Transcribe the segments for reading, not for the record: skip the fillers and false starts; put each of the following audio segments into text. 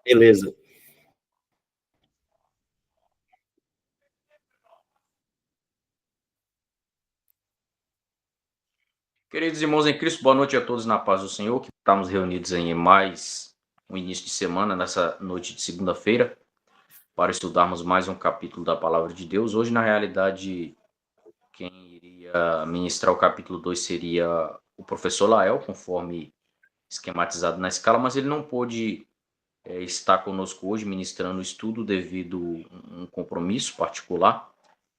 Beleza. Queridos irmãos em Cristo, boa noite a todos na paz do Senhor, que estamos reunidos em mais um início de semana, nessa noite de segunda-feira, para estudarmos mais um capítulo da Palavra de Deus. Hoje, na realidade, quem iria ministrar o capítulo 2 seria o professor Lael, conforme esquematizado na escala, mas ele não pôde estar conosco hoje ministrando o estudo devido a um compromisso particular.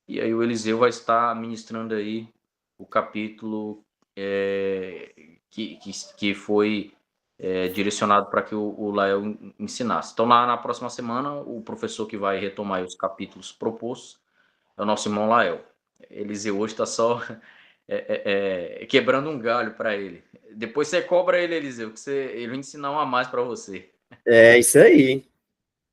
E aí o Eliseu vai estar ministrando aí o capítulo que foi direcionado para que o Lael ensinasse. Então, na próxima semana, o professor que vai retomar os capítulos propostos é o nosso irmão Lael. Eliseu hoje está só quebrando um galho para ele. Depois você cobra ele, Eliseu, que ele vai ensinar um a mais para você. É isso aí.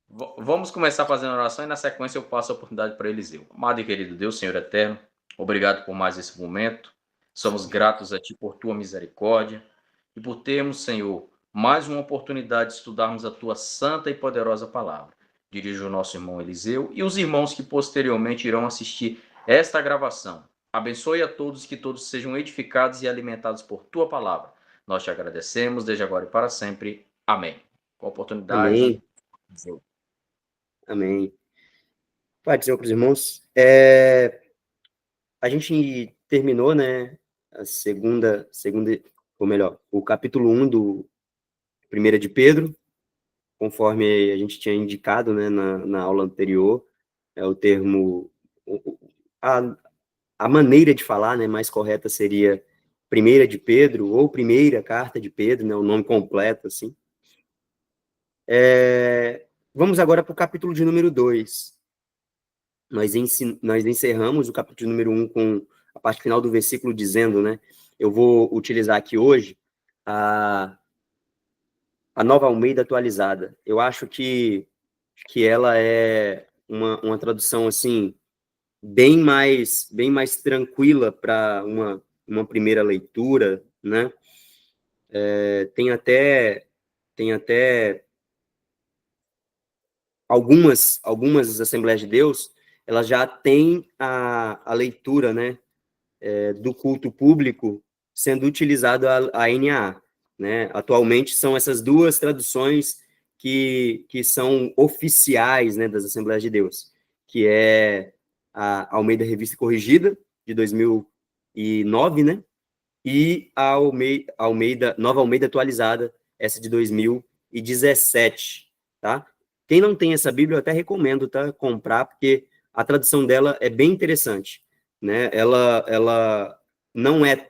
Vamos começar fazendo oração e na sequência eu passo a oportunidade para Eliseu. Amado e querido Deus, Senhor eterno, obrigado por mais esse momento. Somos gratos a Ti por Tua misericórdia e por termos, Senhor, mais uma oportunidade de estudarmos a Tua santa e poderosa palavra. Dirijo o nosso irmão Eliseu e os irmãos que posteriormente irão assistir esta gravação. Abençoe a todos, que todos sejam edificados e alimentados por Tua palavra. Nós te agradecemos desde agora e para sempre. Amém. Com a oportunidade, Amém. Eliseu. Amém. Pai do Senhor para os irmãos. A gente terminou, né, a segunda, ou melhor, o capítulo 1 do 1 de Pedro, conforme a gente tinha indicado, né, na aula anterior, o termo, a, a maneira de falar, né, mais correta seria 1 de Pedro, ou primeira carta de Pedro, né, o nome completo, assim. Vamos agora para o capítulo de número 2. Nós encerramos o capítulo número 1 com a parte final do versículo dizendo, né? Eu vou utilizar aqui hoje a Nova Almeida atualizada. Eu acho que ela é uma tradução, assim, bem mais tranquila para uma primeira leitura, né? Tem até algumas Assembleias de Deus, elas já têm a leitura, né, do culto público sendo utilizado a NAA, né? Atualmente são essas duas traduções que são oficiais, né, das Assembleias de Deus, que é a Almeida Revista Corrigida, de 2009, né? E a Nova Almeida Atualizada, essa de 2017, tá? Quem não tem essa Bíblia, eu até recomendo, tá? Comprar, porque a tradução dela é bem interessante, né? Ela não é...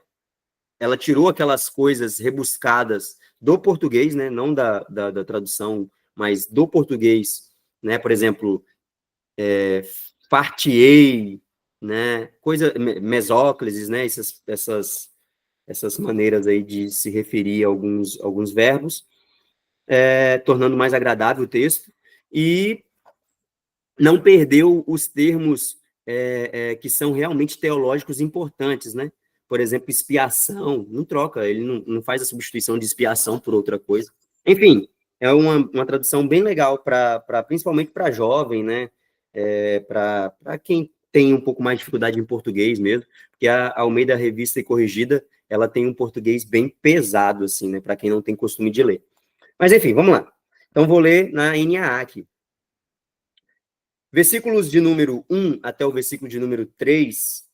Ela tirou aquelas coisas rebuscadas do português, né? Não da tradução, mas do português, né? Por exemplo, fartiei, né? Mesóclises, né? Essas maneiras aí de se referir a alguns verbos, tornando mais agradável o texto, e não perdeu os termos que são realmente teológicos importantes, né? Por exemplo, expiação, não troca, ele não faz a substituição de expiação por outra coisa. Enfim, é uma tradução bem legal, principalmente para jovem, né? Para quem tem um pouco mais de dificuldade em português mesmo, porque a Almeida Revista e Corrigida, ela tem um português bem pesado, assim, né? Para quem não tem costume de ler. Mas, enfim, vamos lá. Então, vou ler na NAA aqui. Versículos de número 1 até o versículo de número 3,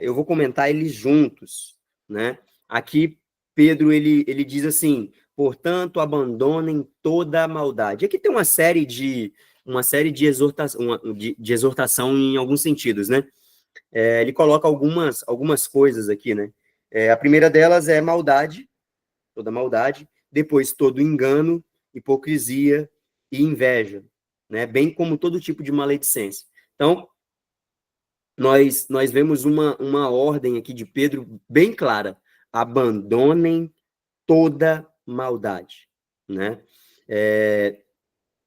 eu vou comentar eles juntos, né? Aqui, Pedro, ele diz assim, portanto, abandonem toda a maldade. Aqui tem uma série de exortação em alguns sentidos, né? Ele coloca algumas coisas aqui, né? A primeira delas é maldade, toda maldade, depois todo engano, hipocrisia e inveja, né? Bem como todo tipo de maledicência. Então, nós vemos uma ordem aqui de Pedro bem clara: abandonem toda maldade, né?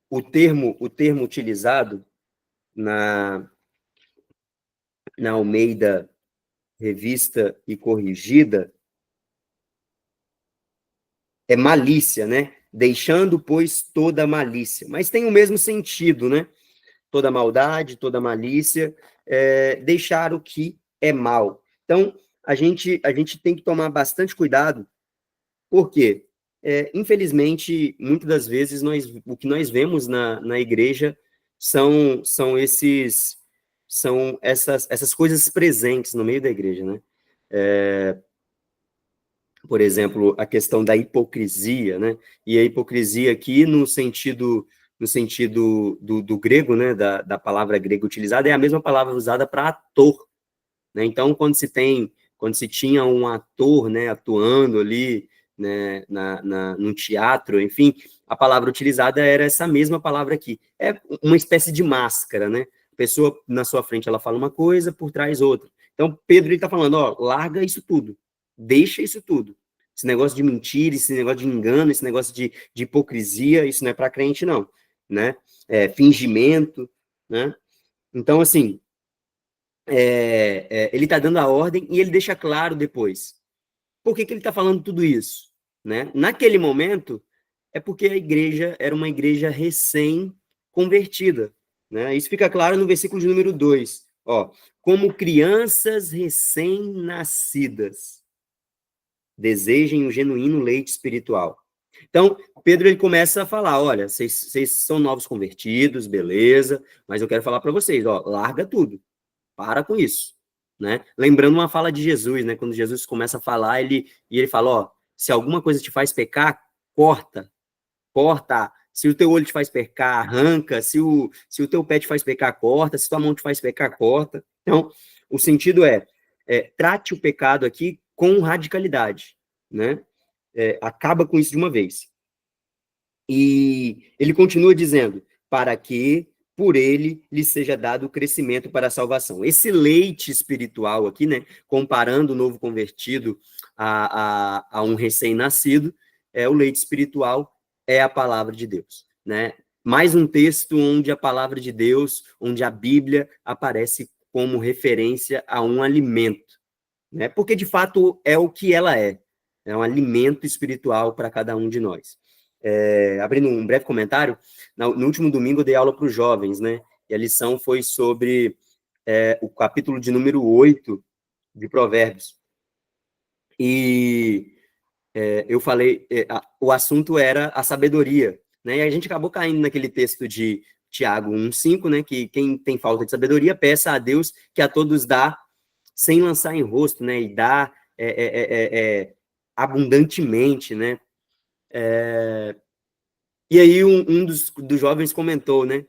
O termo utilizado na Almeida Revista e Corrigida é malícia, né? deixando, pois, toda malícia. Mas tem o mesmo sentido, né? Toda maldade, toda malícia, deixar o que é mal. Então, a gente tem que tomar bastante cuidado, porque, infelizmente, muitas das vezes, o que nós vemos na igreja são essas coisas presentes no meio da igreja, né? Por exemplo, a questão da hipocrisia, né? E a hipocrisia aqui no sentido do grego, né? Da palavra grega utilizada, é a mesma palavra usada para ator, né? Então, quando se tinha um ator, né, atuando ali, né, num teatro, enfim, a palavra utilizada era essa mesma palavra aqui. É uma espécie de máscara, né? A pessoa na sua frente, ela fala uma coisa, por trás outra. Então, Pedro está falando, ó, larga isso tudo, deixa isso tudo. Esse negócio de mentira, esse negócio de engano, esse negócio de hipocrisia, isso não é para crente, não, né? Fingimento, né? Então, assim, ele está dando a ordem e ele deixa claro depois. Por que ele está falando tudo isso? Né? Naquele momento, é porque a igreja era uma igreja recém-convertida. Né? Isso fica claro no versículo de número 2. Ó, como crianças recém-nascidas, desejem um genuíno leite espiritual. Então, Pedro ele começa a falar, olha, vocês são novos convertidos, beleza, mas eu quero falar para vocês, ó, larga tudo. Para com isso, né? Lembrando uma fala de Jesus, né? Quando Jesus começa a falar, ele fala, ó, se alguma coisa te faz pecar, corta. Se o teu olho te faz pecar, arranca. Se o teu pé te faz pecar, corta. Se tua mão te faz pecar, corta. Então, o sentido trate o pecado aqui com radicalidade, né? Acaba com isso de uma vez. E ele continua dizendo, para que por ele lhe seja dado o crescimento para a salvação. Esse leite espiritual aqui, né, comparando o novo convertido a um recém-nascido, o leite espiritual é a palavra de Deus, né? Mais um texto onde a palavra de Deus, onde a Bíblia aparece como referência a um alimento, né? Porque de fato é o que ela é um alimento espiritual para cada um de nós. Abrindo um breve comentário, no último domingo eu dei aula para os jovens, né? E a lição foi sobre o capítulo de número 8 de Provérbios. E eu falei, o assunto era a sabedoria, né? E a gente acabou caindo naquele texto de Tiago 1,5, né? Que quem tem falta de sabedoria, peça a Deus que a todos dá sem lançar em rosto, né? E dá abundantemente, né? E aí um dos jovens comentou, né?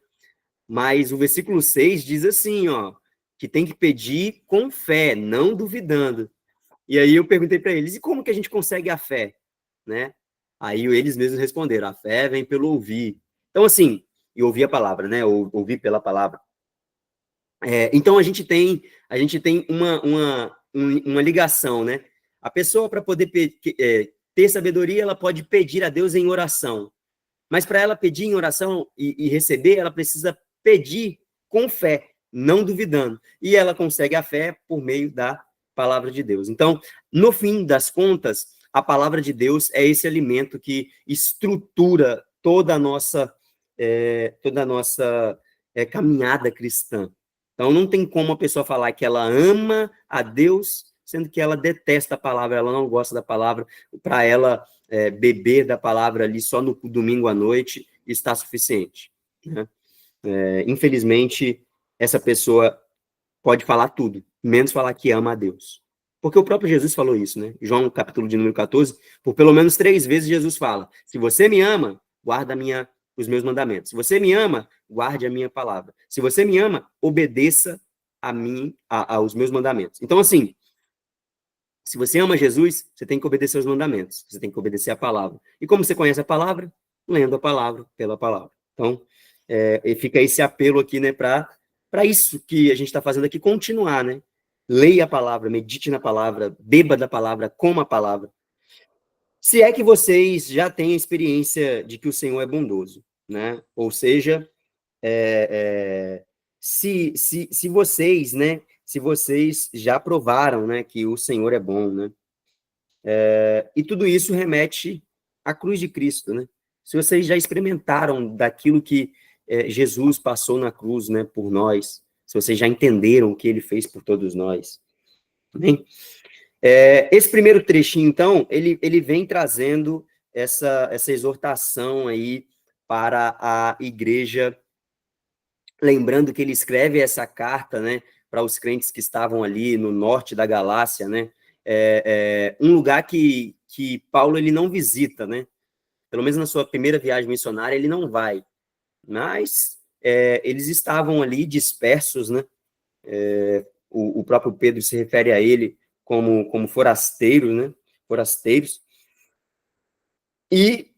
Mas o versículo 6 diz assim, ó, que tem que pedir com fé, não duvidando. E aí eu perguntei para eles, e como que a gente consegue a fé? Né? Aí eles mesmos responderam, a fé vem pelo ouvir. Então, assim, e ouvir a palavra, né? Ouvir pela palavra. Então, a gente tem uma ligação, né? A pessoa, para poder ter sabedoria, ela pode pedir a Deus em oração. Mas para ela pedir em oração e receber, ela precisa pedir com fé, não duvidando. E ela consegue a fé por meio da palavra de Deus. Então, no fim das contas, a palavra de Deus é esse alimento que estrutura toda a nossa caminhada cristã. Então, não tem como a pessoa falar que ela ama a Deus, sendo que ela detesta a palavra, ela não gosta da palavra. Para ela, beber da palavra ali só no domingo à noite está suficiente. Né? Infelizmente, essa pessoa pode falar tudo, menos falar que ama a Deus. Porque o próprio Jesus falou isso, né? João, capítulo de número 14, por pelo menos 3 vezes Jesus fala, se você me ama, guarda os meus mandamentos. Se você me ama, guarde a minha palavra. Se você me ama, obedeça aos meus mandamentos. Então, assim, se você ama Jesus, você tem que obedecer aos mandamentos, você tem que obedecer a palavra. E como você conhece a palavra? Lendo a palavra, pela palavra. Então, fica esse apelo aqui, né, para isso que a gente está fazendo aqui, continuar, né? Leia a palavra, medite na palavra, beba da palavra, coma a palavra. Se é que vocês já têm a experiência de que o Senhor é bondoso, né? Ou seja, se vocês, né, se vocês já provaram, né, que o Senhor é bom, né? E tudo isso remete à cruz de Cristo, né? se vocês já experimentaram daquilo que Jesus passou na cruz, né, por nós, se vocês já entenderam o que ele fez por todos nós. Amém? Esse primeiro trechinho, então, ele vem trazendo essa exortação aí para a igreja, lembrando que ele escreve essa carta, né, para os crentes que estavam ali no norte da Galácia, né, um lugar que Paulo ele não visita, né, pelo menos na sua primeira viagem missionária ele não vai, mas eles estavam ali dispersos, né, o próprio Pedro se refere a ele como forasteiro, né, forasteiros, e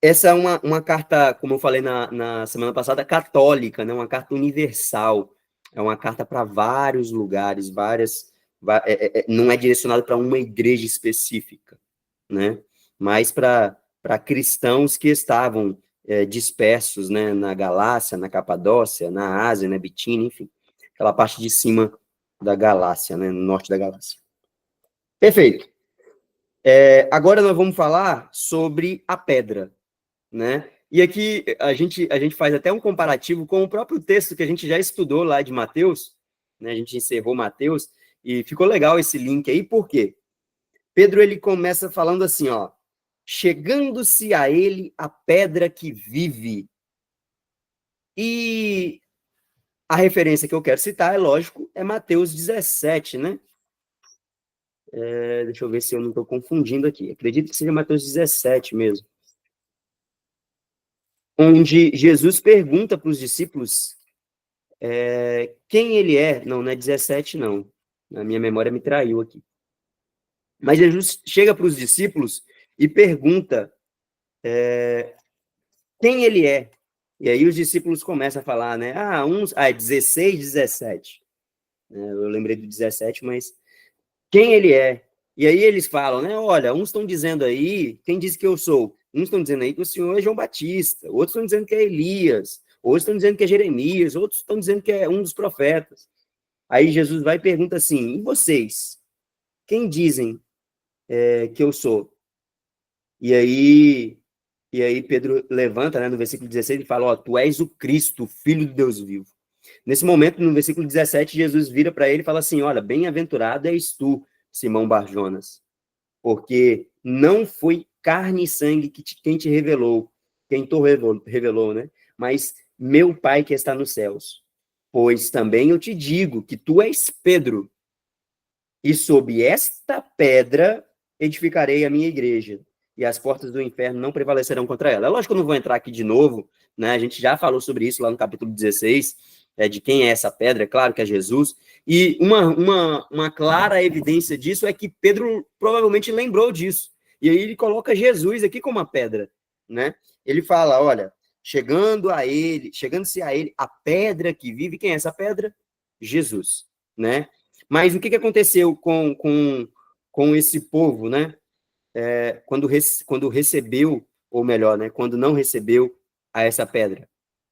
essa é uma carta, como eu falei na semana passada, católica, né? Uma carta universal. É uma carta para vários lugares, não é direcionado para uma igreja específica, né? Mas para cristãos que estavam dispersos, né? Na Galácia, na Capadócia, na Ásia, na Bitínia, enfim, aquela parte de cima da Galácia, né? No norte da Galácia. Perfeito. Agora nós vamos falar sobre a pedra, né? E aqui a gente faz até um comparativo com o próprio texto que a gente já estudou lá de Mateus, né? A gente encerrou Mateus e ficou legal esse link aí, por quê? Pedro ele começa falando assim, ó, chegando-se a ele a pedra que vive. E a referência que eu quero citar, é lógico, é Mateus 17, né? Deixa eu ver se eu não estou confundindo aqui. Acredito que seja Mateus 17 mesmo. Onde Jesus pergunta para os discípulos quem ele é. Não é 17, não. A minha memória me traiu aqui. Mas Jesus chega para os discípulos e pergunta quem ele é. E aí os discípulos começam a falar, né? É 16, 17. Eu lembrei do 17, mas quem ele é? E aí eles falam, né? Olha, uns estão dizendo aí, quem diz que eu sou? Uns estão dizendo aí que o senhor é João Batista, outros estão dizendo que é Elias, outros estão dizendo que é Jeremias, outros estão dizendo que é um dos profetas. Aí Jesus vai e pergunta assim, e vocês? Quem dizem que eu sou? E aí Pedro levanta, né, no versículo 16, e fala, ó, tu és o Cristo, o Filho de Deus vivo. Nesse momento, no versículo 17, Jesus vira para ele e fala assim, olha, bem-aventurado és tu, Simão Barjonas, porque não foi carne e sangue quem te revelou, quem tu revelou, né? Mas meu Pai que está nos céus. Pois também eu te digo que tu és Pedro, e sob esta pedra edificarei a minha igreja, e as portas do inferno não prevalecerão contra ela. É lógico que eu não vou entrar aqui de novo, né? A gente já falou sobre isso lá no capítulo 16, de quem é essa pedra, é claro que é Jesus, e uma clara evidência disso é que Pedro provavelmente lembrou disso, e aí ele coloca Jesus aqui como uma pedra, né? Ele fala, olha, chegando-se a ele, a pedra que vive, quem é essa pedra? Jesus, né? Mas o que aconteceu com esse povo, né? Quando recebeu, ou melhor, né? Quando não recebeu a essa pedra,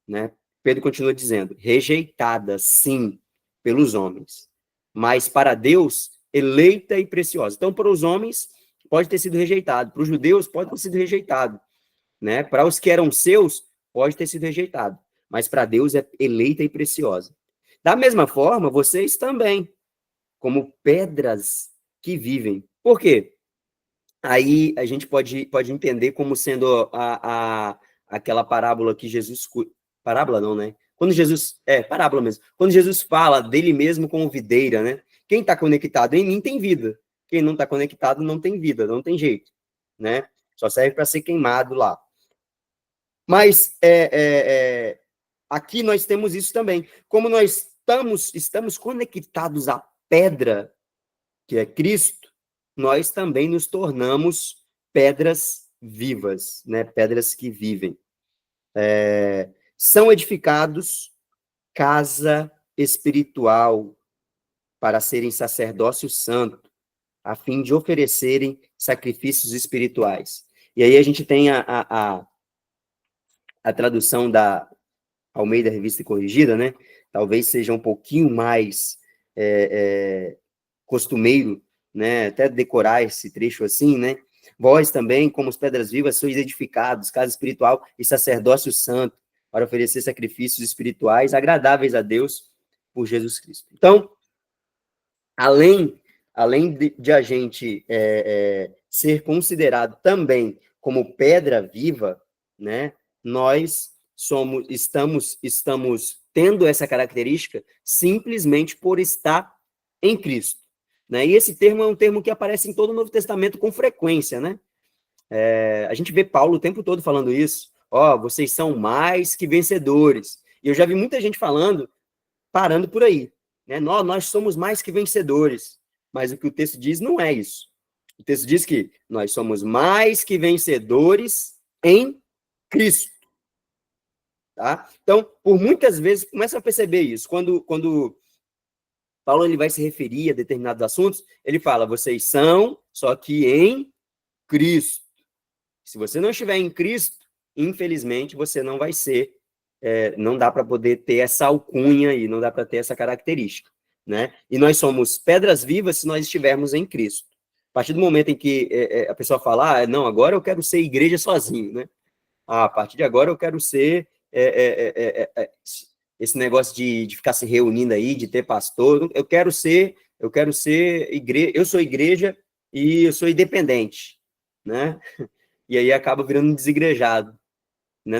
né? Pedro continua dizendo, rejeitada, sim, pelos homens, mas para Deus, eleita e preciosa. Então, para os homens, pode ter sido rejeitado, para os judeus, pode ter sido rejeitado, né? Para os que eram seus, pode ter sido rejeitado, mas para Deus é eleita e preciosa. Da mesma forma, vocês também, como pedras que vivem. Por quê? Aí a gente pode entender como sendo aquela parábola que Jesus... Parábola não, né? Quando Jesus... parábola mesmo. Quando Jesus fala dele mesmo como videira, né? Quem está conectado em mim tem vida. Quem não está conectado não tem vida, não tem jeito, né? Só serve para ser queimado lá. Mas aqui nós temos isso também. Como nós estamos conectados à pedra, que é Cristo, nós também nos tornamos pedras vivas, né? Pedras que vivem. São edificados casa espiritual para serem sacerdócio santo, a fim de oferecerem sacrifícios espirituais. E aí a gente tem a tradução da Almeida Revista e Corrigida, né? Talvez seja um pouquinho mais costumeiro, né? Até decorar esse trecho assim, né? Vós também, como as pedras vivas, sois edificados, casa espiritual e sacerdócio santo, para oferecer sacrifícios espirituais agradáveis a Deus por Jesus Cristo. Então, além de a gente ser considerado também como pedra viva, né, nós estamos tendo essa característica simplesmente por estar em Cristo, né? E esse termo é um termo que aparece em todo o Novo Testamento com frequência, né? A gente vê Paulo o tempo todo falando isso. Ó, vocês são mais que vencedores. E eu já vi muita gente falando, parando por aí, né? Nós somos mais que vencedores. Mas o que o texto diz não é isso. O texto diz que nós somos mais que vencedores em Cristo. Tá? Então, por muitas vezes, começa a perceber isso. Quando Paulo ele vai se referir a determinados assuntos, ele fala, vocês são, só que em Cristo. Se você não estiver em Cristo, infelizmente, você não vai ser, não dá para poder ter essa alcunha aí, não dá para ter essa característica, né? E nós somos pedras vivas se nós estivermos em Cristo. A partir do momento em que a pessoa fala, não, agora eu quero ser igreja sozinho, né? A partir de agora eu quero ser esse negócio de ficar se reunindo aí, de ter pastor, eu quero ser igreja, eu sou igreja e eu sou independente, né? E aí acaba virando um desigrejado, né?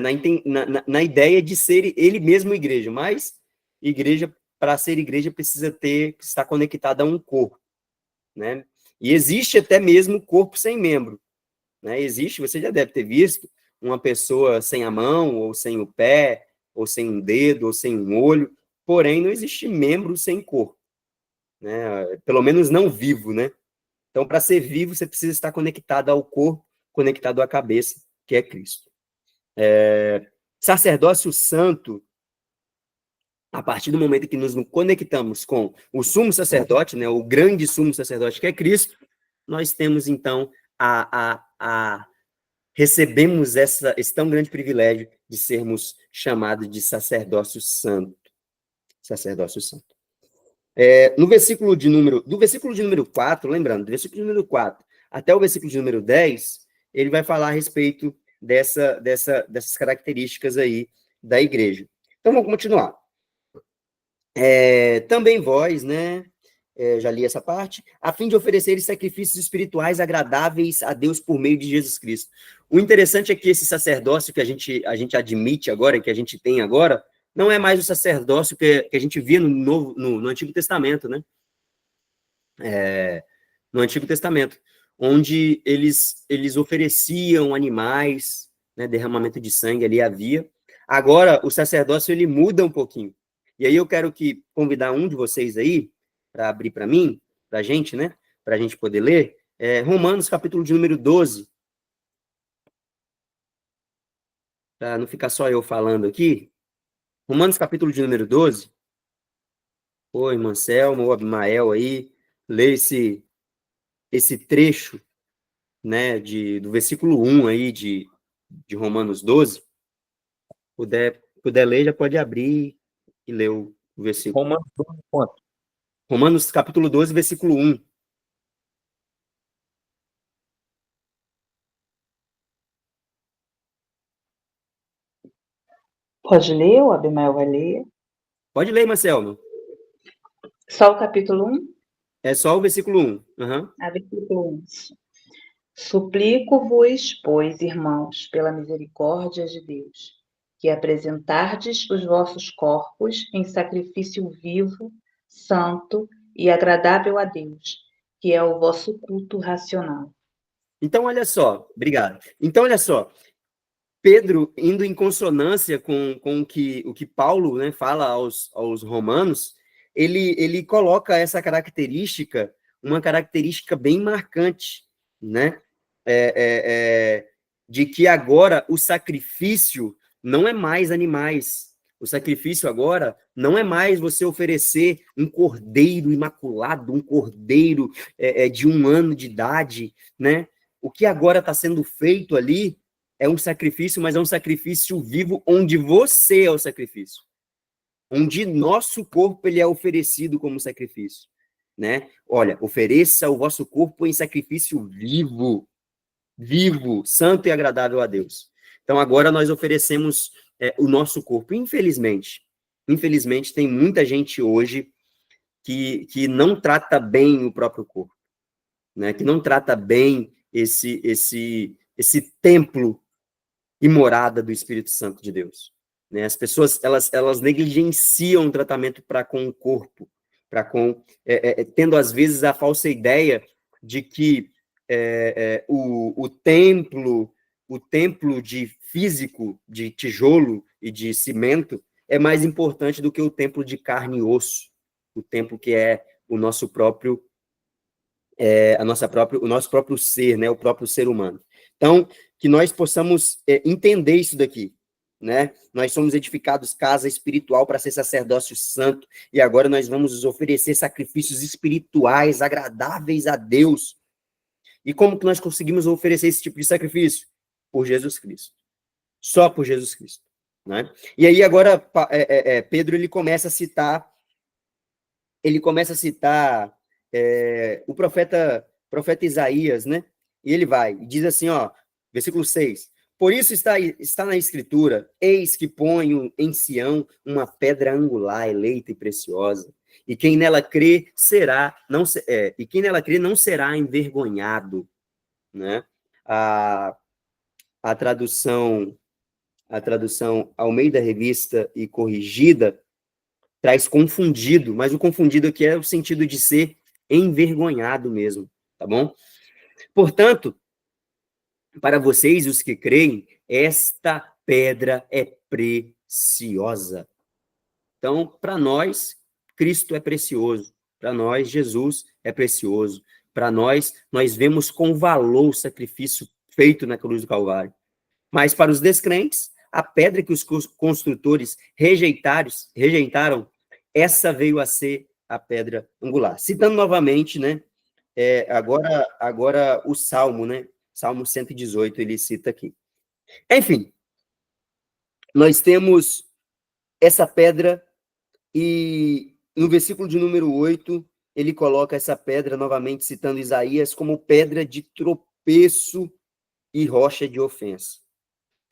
Na ideia de ser ele mesmo igreja, mas igreja, para ser igreja, precisa estar conectada a um corpo, né? E existe até mesmo corpo sem membro, né? Existe, você já deve ter visto, uma pessoa sem a mão, ou sem o pé, ou sem um dedo, ou sem um olho, porém não existe membro sem corpo, né? Pelo menos não vivo, né? Então, para ser vivo, você precisa estar conectado ao corpo, conectado à cabeça, que é Cristo. Sacerdócio santo, a partir do momento que nos conectamos com o sumo sacerdote, né, o grande sumo sacerdote, que é Cristo, nós temos, então, recebemos esse tão grande privilégio de sermos chamados de sacerdócio santo. Sacerdócio santo. Do versículo de número 4, lembrando, do versículo de número 4 até o versículo de número 10, ele vai falar a respeito dessas características aí da igreja. Então, vamos continuar. Também vós, né, já li essa parte, a fim de oferecer sacrifícios espirituais agradáveis a Deus por meio de Jesus Cristo. O interessante é que esse sacerdócio que a gente admite agora, que a gente tem agora, não é mais o sacerdócio que a gente via no Antigo Testamento, né? No Antigo Testamento, onde eles ofereciam animais, né, derramamento de sangue ali havia. Agora, o sacerdócio, ele muda um pouquinho. E aí eu quero convidar um de vocês aí, para abrir para mim, para a gente, né, para a gente poder ler, Romanos, capítulo de número 12, para não ficar só eu falando aqui. Romanos, capítulo de número 12. Ô, irmã Selma, ou Abimael aí, lê esse trecho, né, do versículo 1 aí de Romanos 12, puder ler, já pode abrir e ler o versículo. Romanos 12, quanto? Romanos capítulo 12, versículo 1. Pode ler, o Abimael vai ler. Pode ler, Marcelo. Só o capítulo 1? É só o versículo 1. Uhum. Versículo 1. Suplico-vos, pois, irmãos, pela misericórdia de Deus, que apresentardes os vossos corpos em sacrifício vivo, santo e agradável a Deus, que é o vosso culto racional. Então, olha só, obrigado. Então, olha só, Pedro, indo em consonância com o que Paulo, né, fala aos romanos, ele coloca essa característica, uma característica bem marcante, né, de que agora o sacrifício não é mais animais. O sacrifício agora não é mais você oferecer um cordeiro imaculado, um cordeiro de 1 ano de idade, né? O que agora está sendo feito ali é um sacrifício, mas é um sacrifício vivo, onde você é o sacrifício. Onde nosso corpo ele é oferecido como sacrifício, né? Olha, ofereça o vosso corpo em sacrifício vivo. vivo, santo e agradável a Deus. Então, agora nós oferecemos o nosso corpo. Infelizmente, tem muita gente hoje que não trata bem o próprio corpo, né? Que não trata bem esse templo e morada do Espírito Santo de Deus. Né? As pessoas, elas negligenciam o tratamento para com o corpo, tendo, às vezes, a falsa ideia de que o templo de físico, de tijolo e de cimento, é mais importante do que o templo de carne e osso, o templo que é o nosso próprio o nosso próprio ser, né, o próprio ser humano. Então, que nós possamos entender isso daqui, né? Nós somos edificados casa espiritual para ser sacerdócio santo, e agora nós vamos oferecer sacrifícios espirituais agradáveis a Deus. E como que nós conseguimos oferecer esse tipo de sacrifício? Por Jesus Cristo. Só por Jesus Cristo, né? E aí agora Pedro ele começa a citar o profeta Isaías, né? E ele diz assim, ó, versículo 6, por isso está na Escritura, eis que ponho em Sião uma pedra angular, eleita e preciosa, e quem nela crê não será envergonhado, né? A tradução Almeida Revista e Corrigida traz confundido, mas o confundido aqui é o sentido de ser envergonhado mesmo, tá bom? Portanto, para vocês, os que creem, esta pedra é preciosa. Então, para nós, Cristo é precioso. Para nós, Jesus é precioso. Para nós vemos com valor o sacrifício feito na cruz do Calvário. Mas para os descrentes, a pedra que os construtores rejeitaram, essa veio a ser a pedra angular. Citando novamente, né? Agora o Salmo, né? Salmo 118, ele cita aqui. Enfim, nós temos essa pedra e no versículo de número 8, ele coloca essa pedra, novamente citando Isaías, como pedra de tropeço e rocha de ofensa.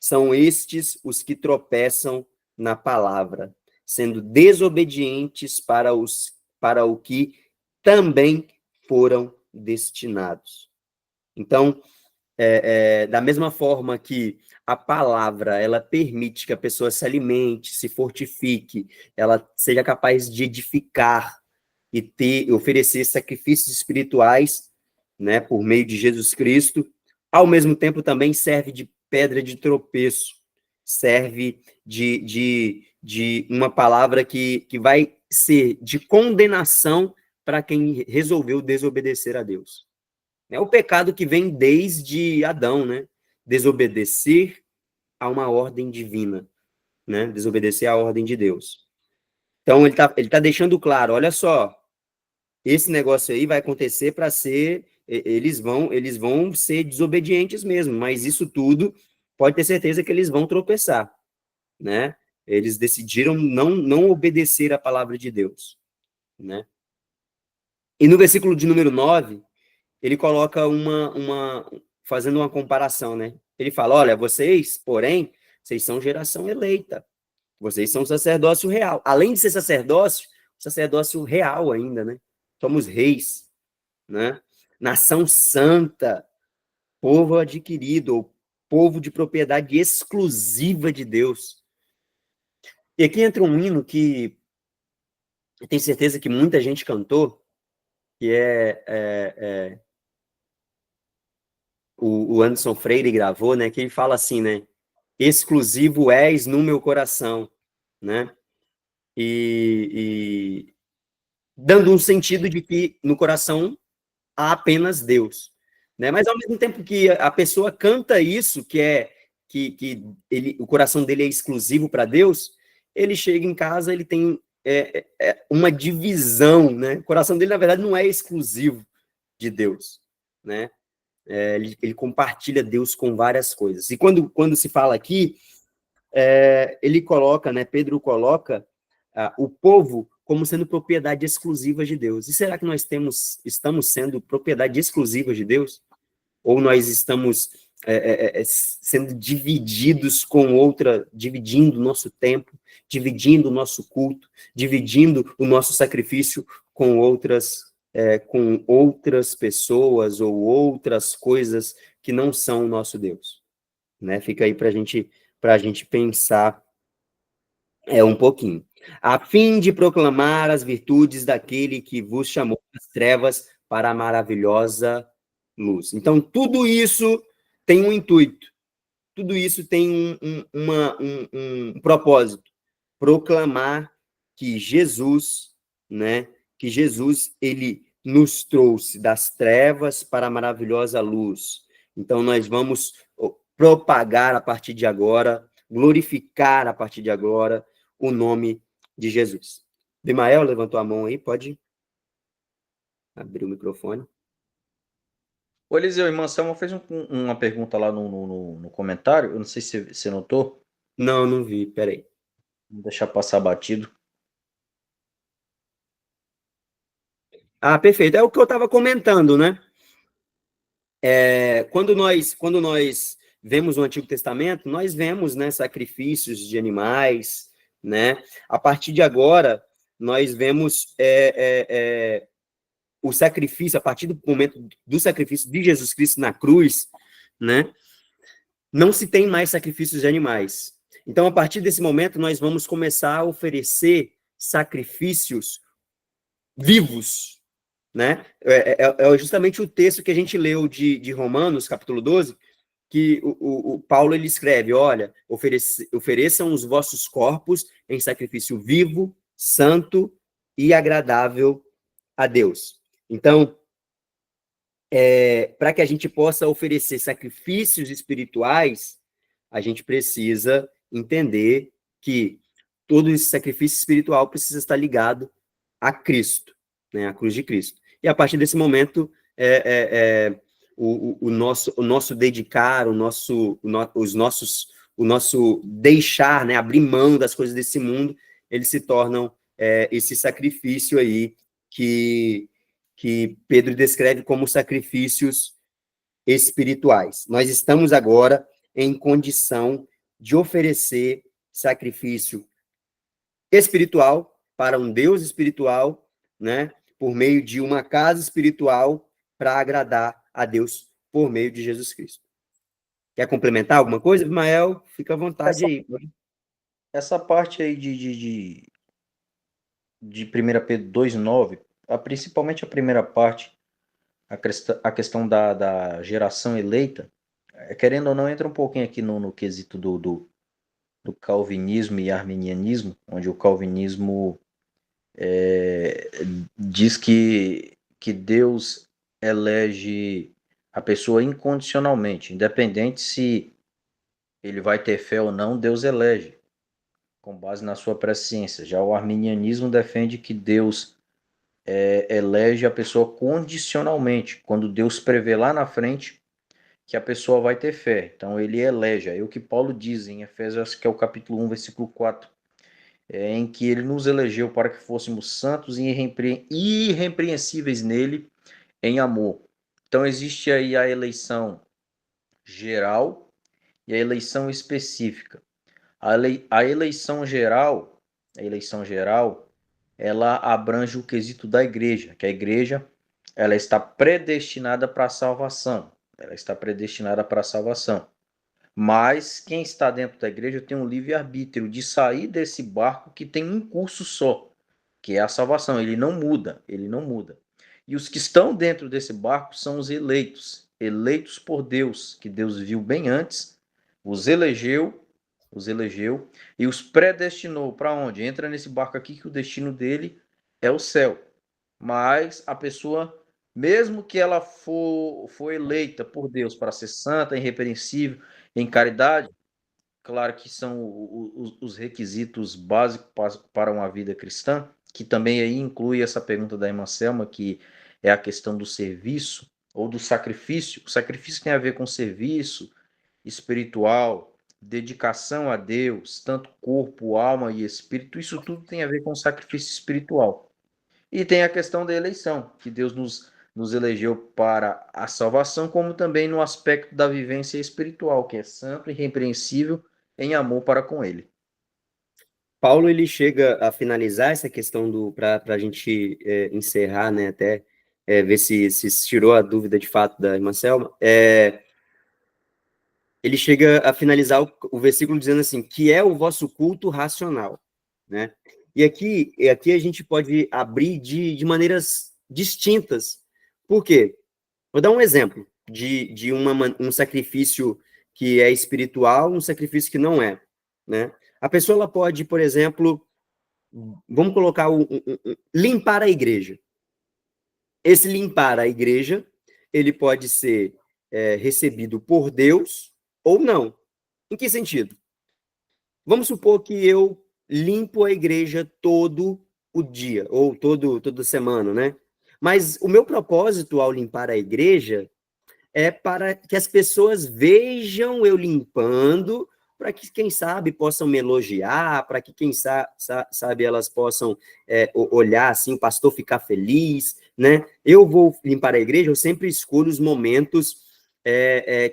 São estes os que tropeçam na palavra, sendo desobedientes para o que também foram destinados. Então, da mesma forma que a palavra, ela permite que a pessoa se alimente, se fortifique, ela seja capaz de edificar e oferecer sacrifícios espirituais, né, por meio de Jesus Cristo, ao mesmo tempo também serve de pedra de tropeço, serve de uma palavra que vai ser de condenação para quem resolveu desobedecer a Deus. É o pecado que vem desde Adão, né? Desobedecer a uma ordem divina, né? Desobedecer à ordem de Deus. Então, ele tá deixando claro, olha só, esse negócio aí vai acontecer para ser, eles vão ser desobedientes mesmo, mas isso tudo, pode ter certeza que eles vão tropeçar, né? Eles decidiram não obedecer a palavra de Deus, né? E no versículo de número 9, ele coloca fazendo uma comparação, né? Ele fala, olha, vocês, porém, vocês são geração eleita, vocês são sacerdócio real. Além de ser sacerdócio real ainda, né? Somos reis, né? Nação santa, povo adquirido, ou povo de propriedade exclusiva de Deus. E aqui entra um hino que eu tenho certeza que muita gente cantou, que o Anderson Freire gravou, né? Que ele fala assim, né? Exclusivo és no meu coração, né? E dando um sentido de que no coração há apenas Deus, né? Mas ao mesmo tempo que a pessoa canta isso, que o coração dele é exclusivo para Deus, ele chega em casa, ele tem uma divisão, né? O coração dele, na verdade, não é exclusivo de Deus, né? Ele compartilha Deus com várias coisas. E quando se fala aqui, ele coloca, né? Pedro coloca o povo como sendo propriedade exclusiva de Deus. E será que nós estamos sendo propriedade exclusiva de Deus? ou nós estamos sendo divididos com outra, dividindo o nosso tempo, dividindo o nosso culto, dividindo o nosso sacrifício com outras pessoas ou outras coisas que não são o nosso Deus, né? Fica aí para a gente pensar um pouquinho. A fim de proclamar as virtudes daquele que vos chamou das trevas para a maravilhosa luz. Então, tudo isso tem um intuito, tudo isso tem um propósito, proclamar que Jesus, né, que Jesus, ele nos trouxe das trevas para a maravilhosa luz. Então, nós vamos propagar a partir de agora, glorificar a partir de agora o nome de Jesus. Bimael levantou a mão aí, pode abrir o microfone. O Eliseu, irmã Selma fez uma pergunta lá no comentário, eu não sei se você notou. Não vi, peraí. Vou deixar passar batido. Ah, perfeito. É o que eu estava comentando, né? Quando nós vemos o Antigo Testamento, nós vemos, né, sacrifícios de animais, né? A partir de agora, nós vemos o sacrifício, a partir do momento do sacrifício de Jesus Cristo na cruz, né? Não se tem mais sacrifícios de animais. Então, a partir desse momento, nós vamos começar a oferecer sacrifícios vivos, né? É justamente o texto que a gente leu de Romanos, capítulo 12, que o Paulo ele escreve, olha, ofereçam os vossos corpos em sacrifício vivo, santo e agradável a Deus. Então, para que a gente possa oferecer sacrifícios espirituais, a gente precisa entender que todo esse sacrifício espiritual precisa estar ligado a Cristo, né, a cruz de Cristo. E a partir desse momento, o nosso dedicar, o nosso deixar, né, abrir mão das coisas desse mundo, eles se tornam esse sacrifício aí que Pedro descreve como sacrifícios espirituais. Nós estamos agora em condição de oferecer sacrifício espiritual para um Deus espiritual, né, por meio de uma casa espiritual para agradar a Deus por meio de Jesus Cristo. Quer complementar alguma coisa, Ismael? Fica à vontade aí. Essa parte aí de 1 Pedro 2,9, principalmente a primeira parte, a questão da geração eleita, querendo ou não, entra um pouquinho aqui no quesito do calvinismo e arminianismo, onde o calvinismo diz que Deus elege a pessoa incondicionalmente, independente se ele vai ter fé ou não, Deus elege, com base na sua presciência. Já o arminianismo defende que Deus elege a pessoa condicionalmente, quando Deus prevê lá na frente que a pessoa vai ter fé. Então ele elege. Aí o que Paulo diz em Efésios, que é o capítulo 1, versículo 4, em que ele nos elegeu para que fôssemos santos e irrepreensíveis nele em amor. Então existe aí a eleição geral e a eleição específica. A eleição geral, ela abrange o quesito da igreja, que a igreja ela está predestinada para a salvação. Ela está predestinada para a salvação. Mas quem está dentro da igreja tem um livre-arbítrio de sair desse barco que tem um curso só, que é a salvação. Ele não muda, ele não muda. E os que estão dentro desse barco são os eleitos, eleitos por Deus, que Deus viu bem antes, os elegeu e os predestinou para onde? Entra nesse barco aqui que o destino dele é o céu. Mas a pessoa, mesmo que ela for eleita por Deus para ser santa, irrepreensível, em caridade, claro que são os requisitos básicos para uma vida cristã, que também aí inclui essa pergunta da irmã Selma, que é a questão do serviço ou do sacrifício. O sacrifício tem a ver com serviço espiritual, dedicação a Deus, tanto corpo, alma e espírito, isso tudo tem a ver com sacrifício espiritual. E tem a questão da eleição, que Deus nos nos elegeu para a salvação, como também no aspecto da vivência espiritual, que é santo e irrepreensível em amor para com ele. Paulo, ele chega a finalizar essa questão para a gente encerrar, né, até ver se tirou a dúvida de fato da irmã Selma, ele chega a finalizar o versículo dizendo assim, que é o vosso culto racional, né? E aqui a gente pode abrir de maneiras distintas. Por quê? Vou dar um exemplo de um sacrifício que é espiritual, um sacrifício que não é, né? A pessoa ela pode, por exemplo, vamos colocar limpar a igreja. Esse limpar a igreja, ele pode ser recebido por Deus ou não. Em que sentido? Vamos supor que eu limpo a igreja todo o dia, ou toda semana, né? Mas o meu propósito ao limpar a igreja é para que as pessoas vejam eu limpando, para que, quem sabe, possam me elogiar, para que, quem sabe, elas possam olhar assim, o pastor ficar feliz, né? Eu vou limpar a igreja, eu sempre escolho os momentos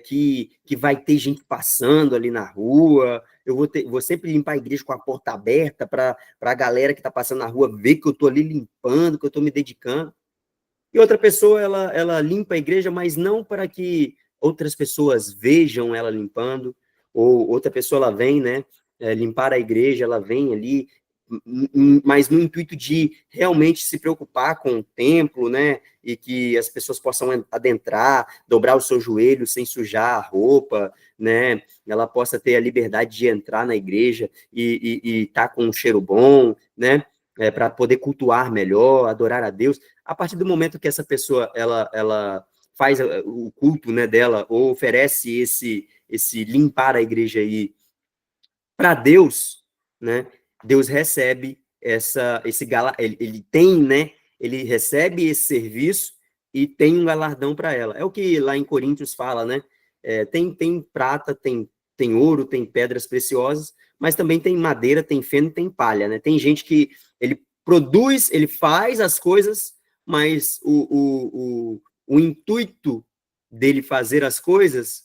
que vai ter gente passando ali na rua, eu vou sempre limpar a igreja com a porta aberta para a galera que está passando na rua ver que eu estou ali limpando, que eu estou me dedicando. E outra pessoa, ela limpa a igreja, mas não para que outras pessoas vejam ela limpando, ou outra pessoa, ela vem, né, limpar a igreja, ela vem ali, mas no intuito de realmente se preocupar com o templo, né, e que as pessoas possam adentrar, dobrar os seus joelhos sem sujar a roupa, né, ela possa ter a liberdade de entrar na igreja e tá com um cheiro bom, né, para poder cultuar melhor, adorar a Deus. A partir do momento que essa pessoa ela faz o culto, né, dela, ou oferece esse limpar a igreja aí para Deus, né, Deus recebe ele tem, né, ele recebe esse serviço e tem um galardão para ela. É o que lá em Coríntios fala, né? Tem prata, tem ouro, tem pedras preciosas, mas também tem madeira, tem feno, tem palha, né? Tem gente que ele produz, ele faz as coisas, mas o intuito dele fazer as coisas,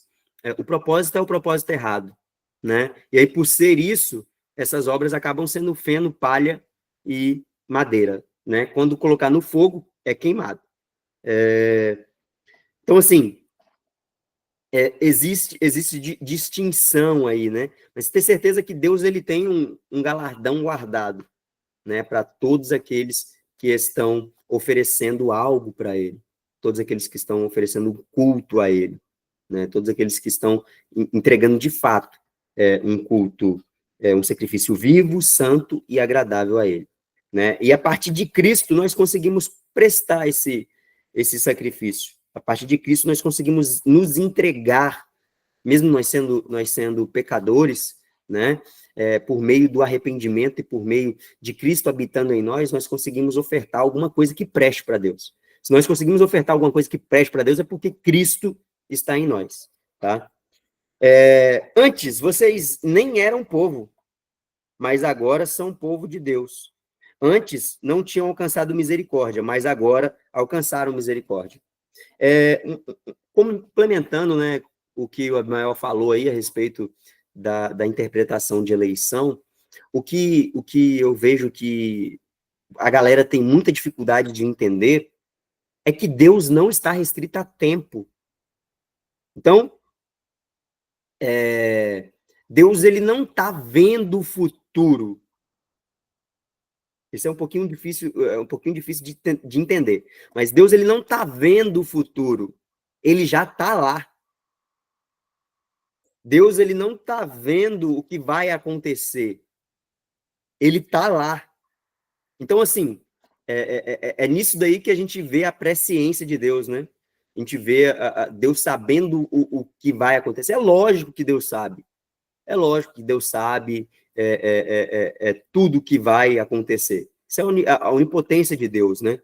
o propósito é o propósito errado, né? E aí, por ser isso, essas obras acabam sendo feno, palha e madeira, né? Quando colocar no fogo, é queimado. Então, assim, existe distinção aí, né? Mas ter certeza que Deus ele tem um galardão guardado, né? Para todos aqueles que estão oferecendo algo para Ele, todos aqueles que estão oferecendo culto a Ele, né? Todos aqueles que estão entregando de fato um culto, um sacrifício vivo, santo e agradável a Ele, né? E a partir de Cristo nós conseguimos prestar esse sacrifício. A partir de Cristo nós conseguimos nos entregar, mesmo nós sendo pecadores, né? Por meio do arrependimento e por meio de Cristo habitando em nós, nós conseguimos ofertar alguma coisa que preste para Deus. Se nós conseguimos ofertar alguma coisa que preste para Deus, é porque Cristo está em nós, tá? Antes, vocês nem eram povo, mas agora são povo de Deus. Antes, não tinham alcançado misericórdia, mas agora alcançaram misericórdia. Complementando, né, o que o Abmael falou aí a respeito da interpretação de eleição, o que eu vejo que a galera tem muita dificuldade de entender é que Deus não está restrito a tempo. Então, Deus ele não está vendo o futuro. Isso é um pouquinho difícil de entender. Mas Deus ele não está vendo o futuro. Ele já está lá. Deus ele não está vendo o que vai acontecer. Ele está lá. Então, assim, é nisso daí que a gente vê a presciência de Deus, né? A gente vê Deus sabendo o que vai acontecer. É lógico que Deus sabe. É lógico que Deus sabe tudo que vai acontecer. Isso é a onipotência de Deus, né?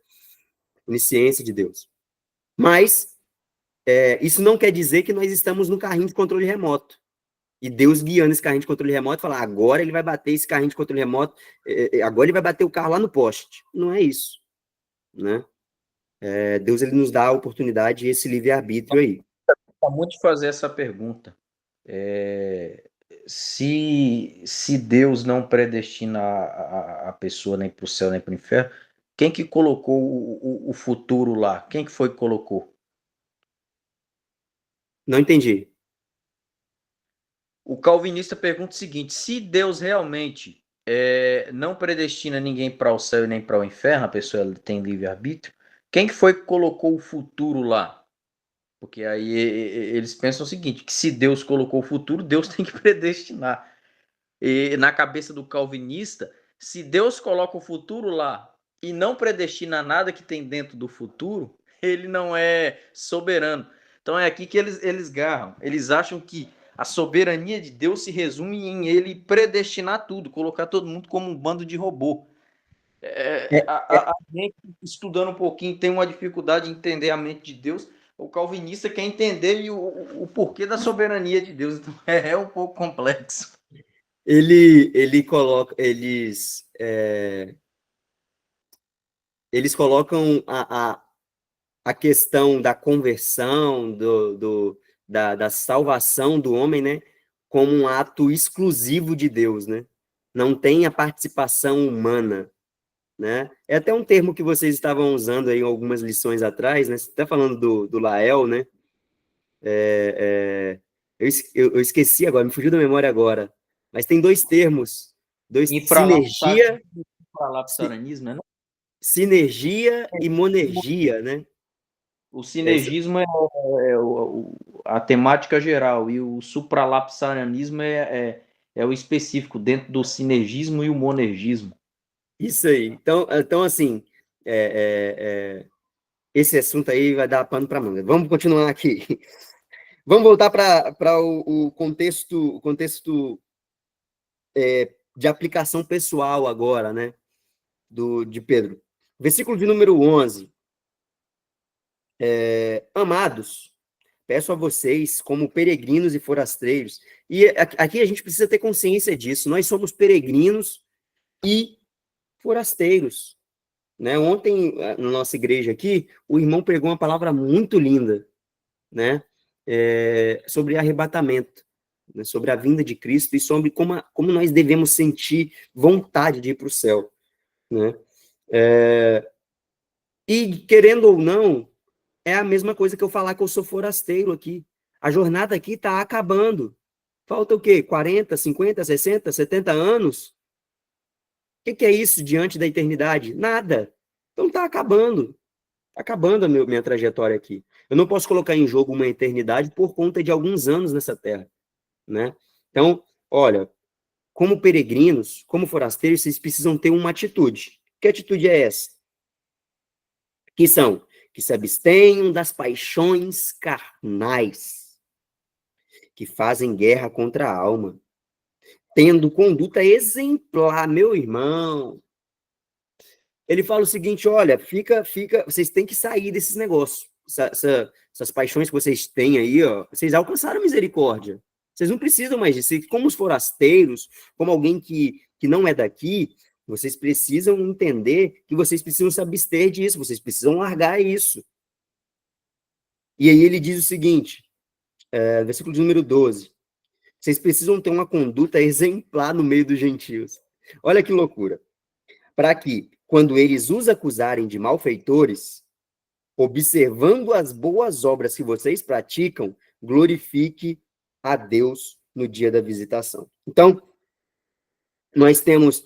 Onisciência de Deus. Mas isso não quer dizer que nós estamos no carrinho de controle remoto. E Deus guiando esse carrinho de controle remoto e falar, agora ele vai bater esse carrinho de controle remoto, agora ele vai bater o carro lá no poste. Não é isso, né? Deus ele nos dá a oportunidade e esse livre-arbítrio aí. Acabou de fazer essa pergunta. Se Deus não predestina a pessoa nem para o céu nem para o inferno, quem que colocou o futuro lá? Quem que foi que colocou? Não entendi. O calvinista pergunta o seguinte: se Deus realmente não predestina ninguém para o céu e nem para o inferno, a pessoa tem livre-arbítrio, quem que foi que colocou o futuro lá? Porque aí eles pensam o seguinte, que se Deus colocou o futuro, Deus tem que predestinar. E na cabeça do calvinista, se Deus coloca o futuro lá e não predestina nada que tem dentro do futuro, ele não é soberano. Então é aqui que eles garram. Eles acham que a soberania de Deus se resume em ele predestinar tudo, colocar todo mundo como um bando de robô. A gente, estudando um pouquinho, tem uma dificuldade em entender a mente de Deus. O calvinista quer entender o porquê da soberania de Deus. Então é um pouco complexo. Ele coloca, eles colocam a questão da conversão, da salvação do homem, né, como um ato exclusivo de Deus, né? Não tem a participação humana, né? É até um termo que vocês estavam usando aí em algumas lições atrás, né? Você está falando do Lael, né? Eu esqueci agora, me fugiu da memória agora, mas tem dois termos, sinergia, Infralapsarianismo, né? sinergia e monergia, né? O sinergismo a temática geral e o supralapsarianismo é o específico dentro do sinergismo e o monergismo. Isso aí. Então assim, esse assunto aí vai dar pano para manga. Vamos continuar aqui. Vamos voltar para o contexto de aplicação pessoal agora, né? De Pedro. Versículo de número 11. Amados, peço a vocês, como peregrinos e forasteiros, e aqui a gente precisa ter consciência disso, nós somos peregrinos e forasteiros, né? Ontem, na nossa igreja aqui, o irmão pregou uma palavra muito linda, né? Sobre arrebatamento, né? Sobre a vinda de Cristo e sobre como nós devemos sentir vontade de ir para o céu, né? E, querendo ou não, é a mesma coisa que eu falar que eu sou forasteiro aqui. A jornada aqui está acabando. Falta o quê? 40, 50, 60, 70 anos? O que é isso diante da eternidade? Nada. Então está acabando. Está acabando a minha trajetória aqui. Eu não posso colocar em jogo uma eternidade por conta de alguns anos nessa terra, né? Então, olha, como peregrinos, como forasteiros, vocês precisam ter uma atitude. Que atitude é essa? Que se abstenham das paixões carnais, que fazem guerra contra a alma, tendo conduta exemplar, meu irmão. Ele fala o seguinte, olha, vocês têm que sair desses negócios, essas paixões que vocês têm aí, ó, vocês alcançaram a misericórdia. Vocês não precisam mais disso. Como os forasteiros, como alguém que não é daqui, vocês precisam entender que vocês precisam se abster disso, vocês precisam largar isso. E aí ele diz o seguinte, versículo de número 12, vocês precisam ter uma conduta exemplar no meio dos gentios. Olha que loucura. Para que, quando eles os acusarem de malfeitores, observando as boas obras que vocês praticam, glorifique a Deus no dia da visitação. Então, nós temos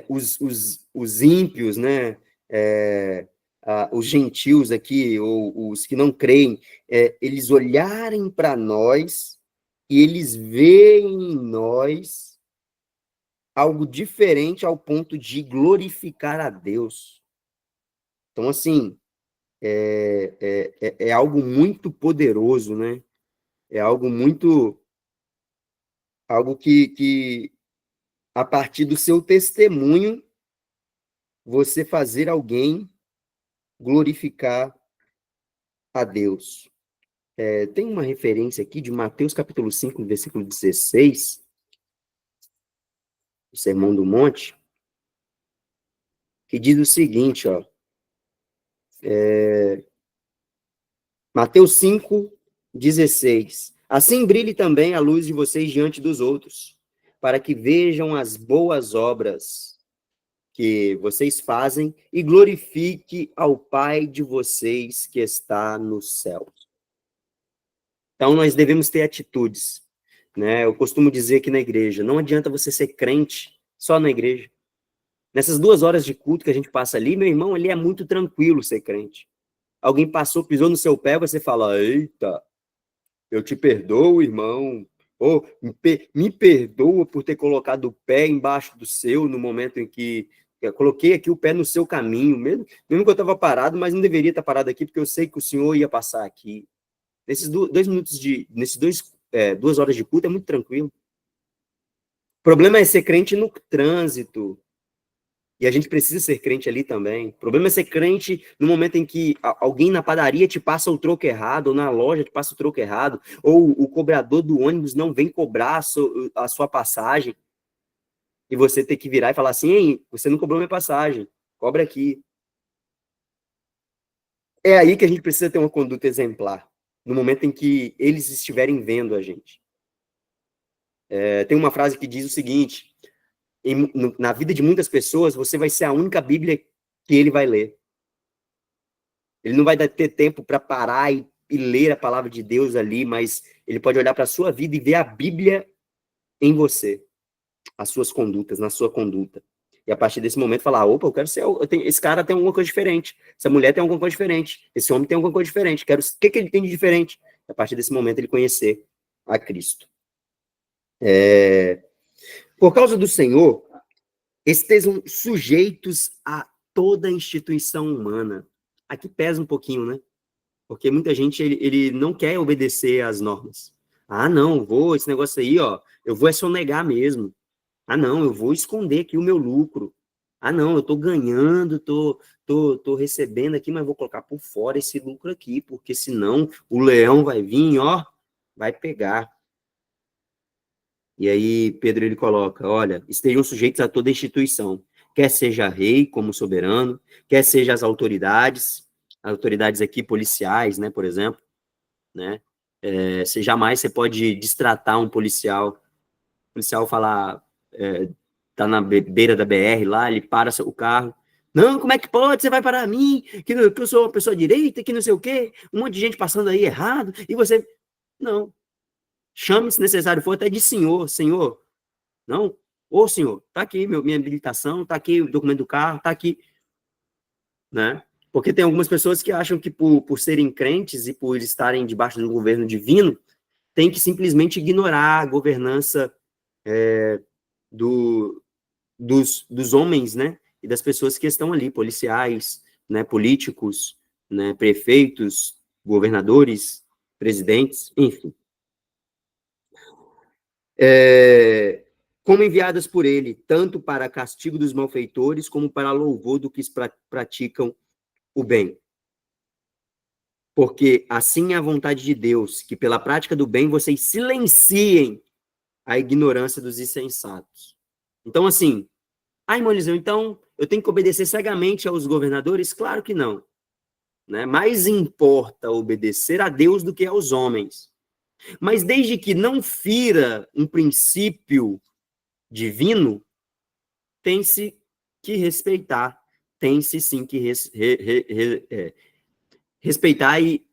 os ímpios, né? Os gentios aqui, ou os que não creem, eles olharem para nós e eles veem em nós algo diferente ao ponto de glorificar a Deus. Então, assim, é algo muito poderoso, né? É algo muito... Algo que a partir do seu testemunho, você fazer alguém glorificar a Deus. Tem uma referência aqui de Mateus capítulo 5, versículo 16, o Sermão do Monte, que diz o seguinte, ó, Mateus 5:16. Assim brilhe também a luz de vocês diante dos outros, para que vejam as boas obras que vocês fazem e glorifique ao Pai de vocês que está nos céus. Então, nós devemos ter atitudes, né? Eu costumo dizer aqui na igreja, não adianta você ser crente só na igreja. Nessas 2 horas de culto que a gente passa ali, meu irmão, ali é muito tranquilo ser crente. Alguém passou, pisou no seu pé, você fala, eita, eu te perdoo, irmão. Ou me perdoa por ter colocado o pé embaixo do seu no momento em que eu coloquei aqui o pé no seu caminho, mesmo que eu estava parado, mas não deveria estar parado aqui, porque eu sei que o Senhor ia passar aqui. Nesses 2 minutos nesses 2 horas de culto é muito tranquilo. O problema é ser crente no trânsito. E a gente precisa ser crente ali também. O problema é ser crente no momento em que alguém na padaria te passa o troco errado, ou na loja te passa o troco errado, ou o cobrador do ônibus não vem cobrar a sua passagem, e você tem que virar e falar assim, ei, você não cobrou minha passagem, cobra aqui. É aí que a gente precisa ter uma conduta exemplar, no momento em que eles estiverem vendo a gente. Tem uma frase que diz o seguinte, na vida de muitas pessoas, você vai ser a única Bíblia que ele vai ler. Ele não vai ter tempo para parar e ler a palavra de Deus ali, mas ele pode olhar para a sua vida e ver a Bíblia em você, as suas condutas, na sua conduta. E a partir desse momento falar, opa, eu quero ser, esse cara tem alguma coisa diferente, essa mulher tem alguma coisa diferente, esse homem tem alguma coisa diferente, o que ele tem de diferente? A partir desse momento ele conhecer a Cristo. Por causa do Senhor, estejam sujeitos a toda instituição humana. Aqui pesa um pouquinho, né? Porque muita gente, ele não quer obedecer às normas. Ah, não, esse negócio aí, ó, eu vou sonegar mesmo. Ah, não, eu vou esconder aqui o meu lucro. Ah, não, eu tô ganhando, tô recebendo aqui, mas vou colocar por fora esse lucro aqui, porque senão o leão vai vir, ó, vai pegar. E aí Pedro, ele coloca, olha, estejam sujeitos a toda instituição, quer seja rei como soberano, quer seja as autoridades aqui policiais, né, por exemplo, né, você pode destratar um policial, o policial falar, tá na beira da BR lá, ele para o carro, não, como é que pode, você vai parar a mim, que eu sou uma pessoa direita, que não sei o quê, um monte de gente passando aí errado, e você, não, chame, se necessário for, até de senhor, não, ô senhor, tá aqui minha habilitação, tá aqui o documento do carro, tá aqui, né? Porque tem algumas pessoas que acham que por serem crentes e por estarem debaixo do governo divino, tem que simplesmente ignorar a governança dos homens, né? E das pessoas que estão ali, policiais, né? Políticos, né? Prefeitos, governadores, presidentes, enfim. Como enviadas por ele, tanto para castigo dos malfeitores, como para louvor do que praticam o bem. Porque assim é a vontade de Deus, que pela prática do bem vocês silenciem a ignorância dos insensatos. Então, assim, irmão Eliseu, então eu tenho que obedecer cegamente aos governadores? Claro que não. Né? Mais importa obedecer a Deus do que aos homens. Mas desde que não fira um princípio divino, tem-se que respeitar. Tem-se sim que respeitar e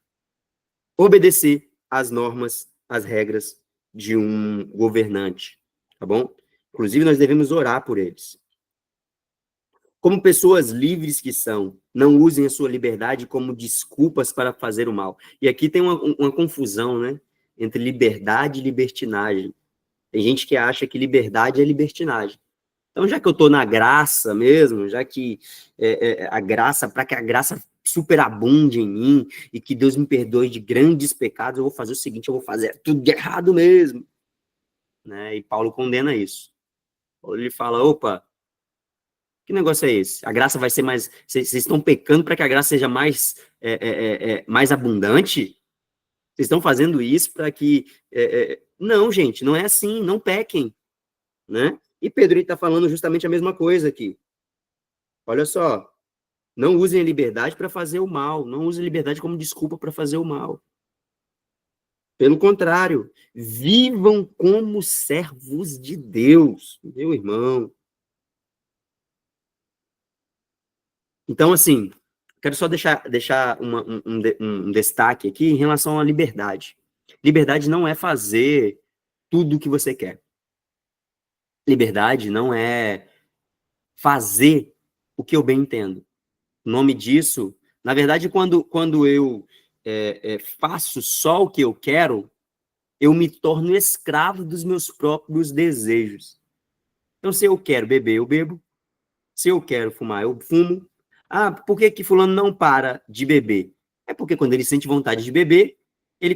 obedecer às normas, às regras de um governante, tá bom? Inclusive, nós devemos orar por eles. Como pessoas livres que são, não usem a sua liberdade como desculpas para fazer o mal. E aqui tem uma confusão, né? Entre liberdade e libertinagem. Tem gente que acha que liberdade é libertinagem. Então, já que eu estou na graça mesmo, já que a graça, para que a graça superabunde em mim e que Deus me perdoe de grandes pecados, eu vou fazer o seguinte, eu vou fazer tudo de errado mesmo. Né? E Paulo condena isso. Ele fala, opa, que negócio é esse? A graça vai ser mais... Vocês estão pecando para que a graça seja mais, mais abundante? Vocês estão fazendo isso para que... Não, gente, não é assim, não pequem. Né? E Pedro está falando justamente a mesma coisa aqui. Olha só. Não usem a liberdade para fazer o mal. Não usem a liberdade como desculpa para fazer o mal. Pelo contrário, vivam como servos de Deus, meu irmão. Então, assim, quero só deixar um destaque aqui em relação à liberdade. Liberdade não é fazer tudo o que você quer. Liberdade não é fazer o que eu bem entendo. O nome disso, na verdade, quando eu faço só o que eu quero, eu me torno escravo dos meus próprios desejos. Então, se eu quero beber, eu bebo. Se eu quero fumar, eu fumo. Ah, por que fulano não para de beber? É porque quando ele sente vontade de beber, ele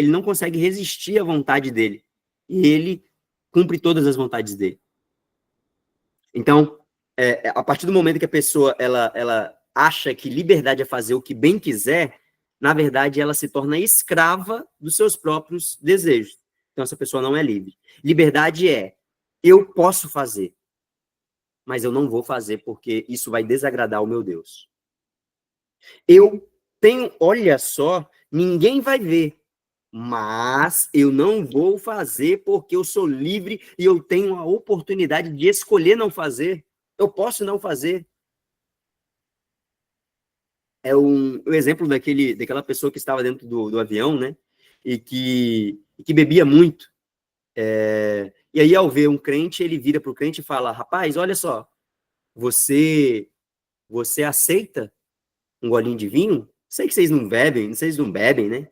não consegue resistir à vontade dele. E ele cumpre todas as vontades dele. Então, a partir do momento que a pessoa ela acha que liberdade é fazer o que bem quiser, na verdade, ela se torna escrava dos seus próprios desejos. Então, essa pessoa não é livre. Liberdade é, eu posso fazer, mas eu não vou fazer porque isso vai desagradar o meu Deus. Eu tenho, olha só, ninguém vai ver, mas eu não vou fazer porque eu sou livre e eu tenho a oportunidade de escolher não fazer. Eu posso não fazer. É o exemplo daquela pessoa que estava dentro do avião, né? E que bebia muito. E aí, ao ver um crente, ele vira para o crente e fala: rapaz, olha só, você aceita um golinho de vinho? Sei que vocês não bebem, né?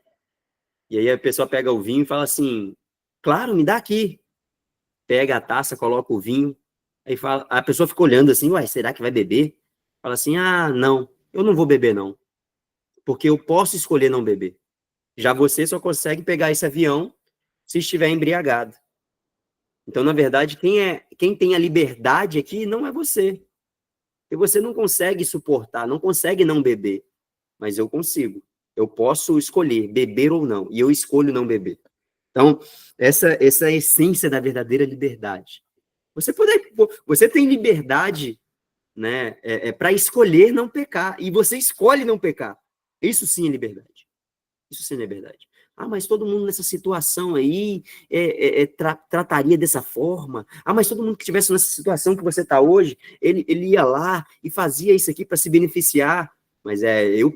E aí a pessoa pega o vinho e fala assim: claro, me dá aqui. Pega a taça, coloca o vinho. Aí fala, a pessoa fica olhando assim: uai, será que vai beber? Fala assim: ah, não, eu não vou beber, não. Porque eu posso escolher não beber. Já você só consegue pegar esse avião se estiver embriagado. Então, na verdade, quem tem a liberdade aqui não é você. E você não consegue suportar, não consegue não beber. Mas eu consigo. Eu posso escolher beber ou não. E eu escolho não beber. Então, essa é a essência da verdadeira liberdade. Você tem liberdade, né, para escolher não pecar. E você escolhe não pecar. Isso sim é liberdade. Isso sim é liberdade. Ah, mas todo mundo nessa situação aí trataria dessa forma. Ah, mas todo mundo que estivesse nessa situação que você está hoje, ele ia lá e fazia isso aqui para se beneficiar. Mas eu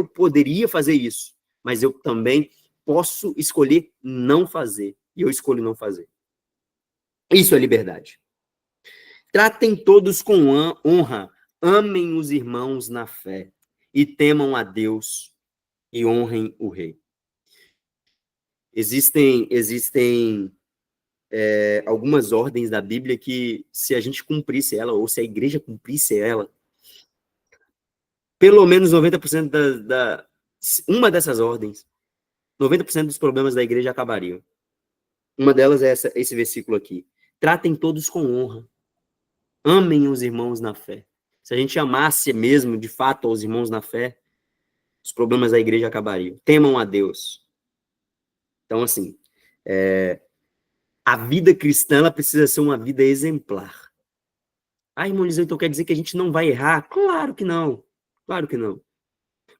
poderia fazer isso. Mas eu também posso escolher não fazer. E eu escolho não fazer. Isso é liberdade. Tratem todos com honra. Amem os irmãos na fé. E temam a Deus e honrem o rei. Existem algumas ordens da Bíblia que, se a gente cumprisse ela, ou se a igreja cumprisse ela, pelo menos 90% uma dessas ordens, 90% dos problemas da igreja acabariam. Uma delas é esse versículo aqui. Tratem todos com honra. Amem os irmãos na fé. Se a gente amasse mesmo, de fato, os irmãos na fé, os problemas da igreja acabariam. Temam a Deus. Então, assim, a vida cristã ela precisa ser uma vida exemplar. Ah, irmão Eliseu, então quer dizer que a gente não vai errar? Claro que não. Claro que não.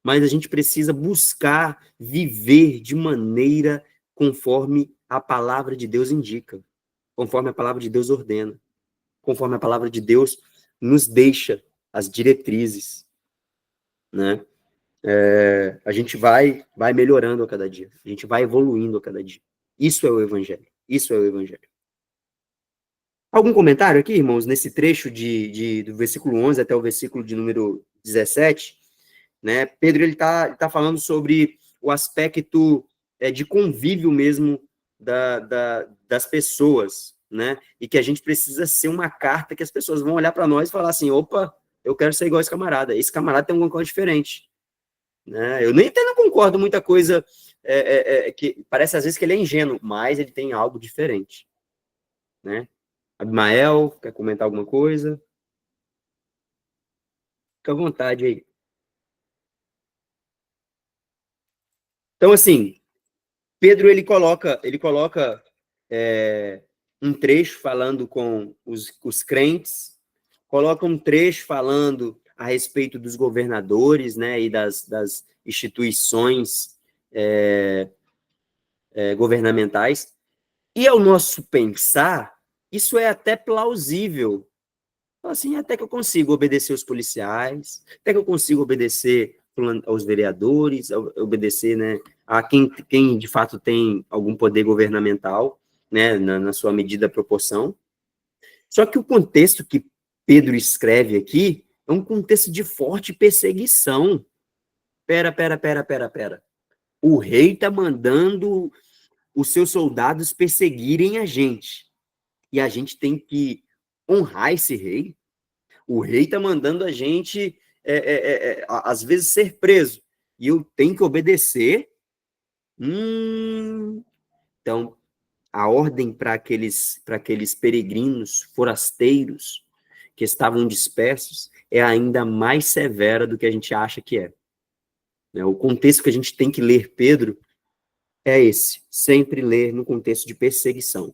Mas a gente precisa buscar viver de maneira conforme a palavra de Deus indica, conforme a palavra de Deus ordena, conforme a palavra de Deus nos deixa as diretrizes, né? A gente vai melhorando a cada dia, a gente vai evoluindo a cada dia. Isso é o evangelho. Isso é o evangelho. Algum comentário aqui, irmãos, nesse trecho do versículo 11 até o versículo de número 17? Né? Pedro ele tá falando sobre o aspecto de convívio mesmo das pessoas, né? E que a gente precisa ser uma carta que as pessoas vão olhar para nós e falar assim: opa, eu quero ser igual esse camarada. Esse camarada tem alguma coisa diferente. Né? Eu nem até não concordo muita coisa que parece às vezes que ele é ingênuo, mas ele tem algo diferente. Né? Abimael, quer comentar alguma coisa? Fica à vontade aí. Então, assim, Pedro ele coloca um trecho falando com os crentes, coloca um trecho falando a respeito dos governadores, né, e das instituições governamentais. E ao nosso pensar, isso é até plausível. Assim, até que eu consigo obedecer os policiais, até que eu consigo obedecer aos vereadores, obedecer, né, a quem de fato tem algum poder governamental, né, na sua medida proporção. Só que o contexto que Pedro escreve aqui é um contexto de forte perseguição. Pera. O rei está mandando os seus soldados perseguirem a gente. E a gente tem que honrar esse rei. O rei está mandando a gente, às vezes, ser preso. E eu tenho que obedecer. Então, a ordem para aqueles peregrinos, forasteiros, que estavam dispersos, é ainda mais severa do que a gente acha que é. O contexto que a gente tem que ler Pedro é esse, sempre ler no contexto de perseguição.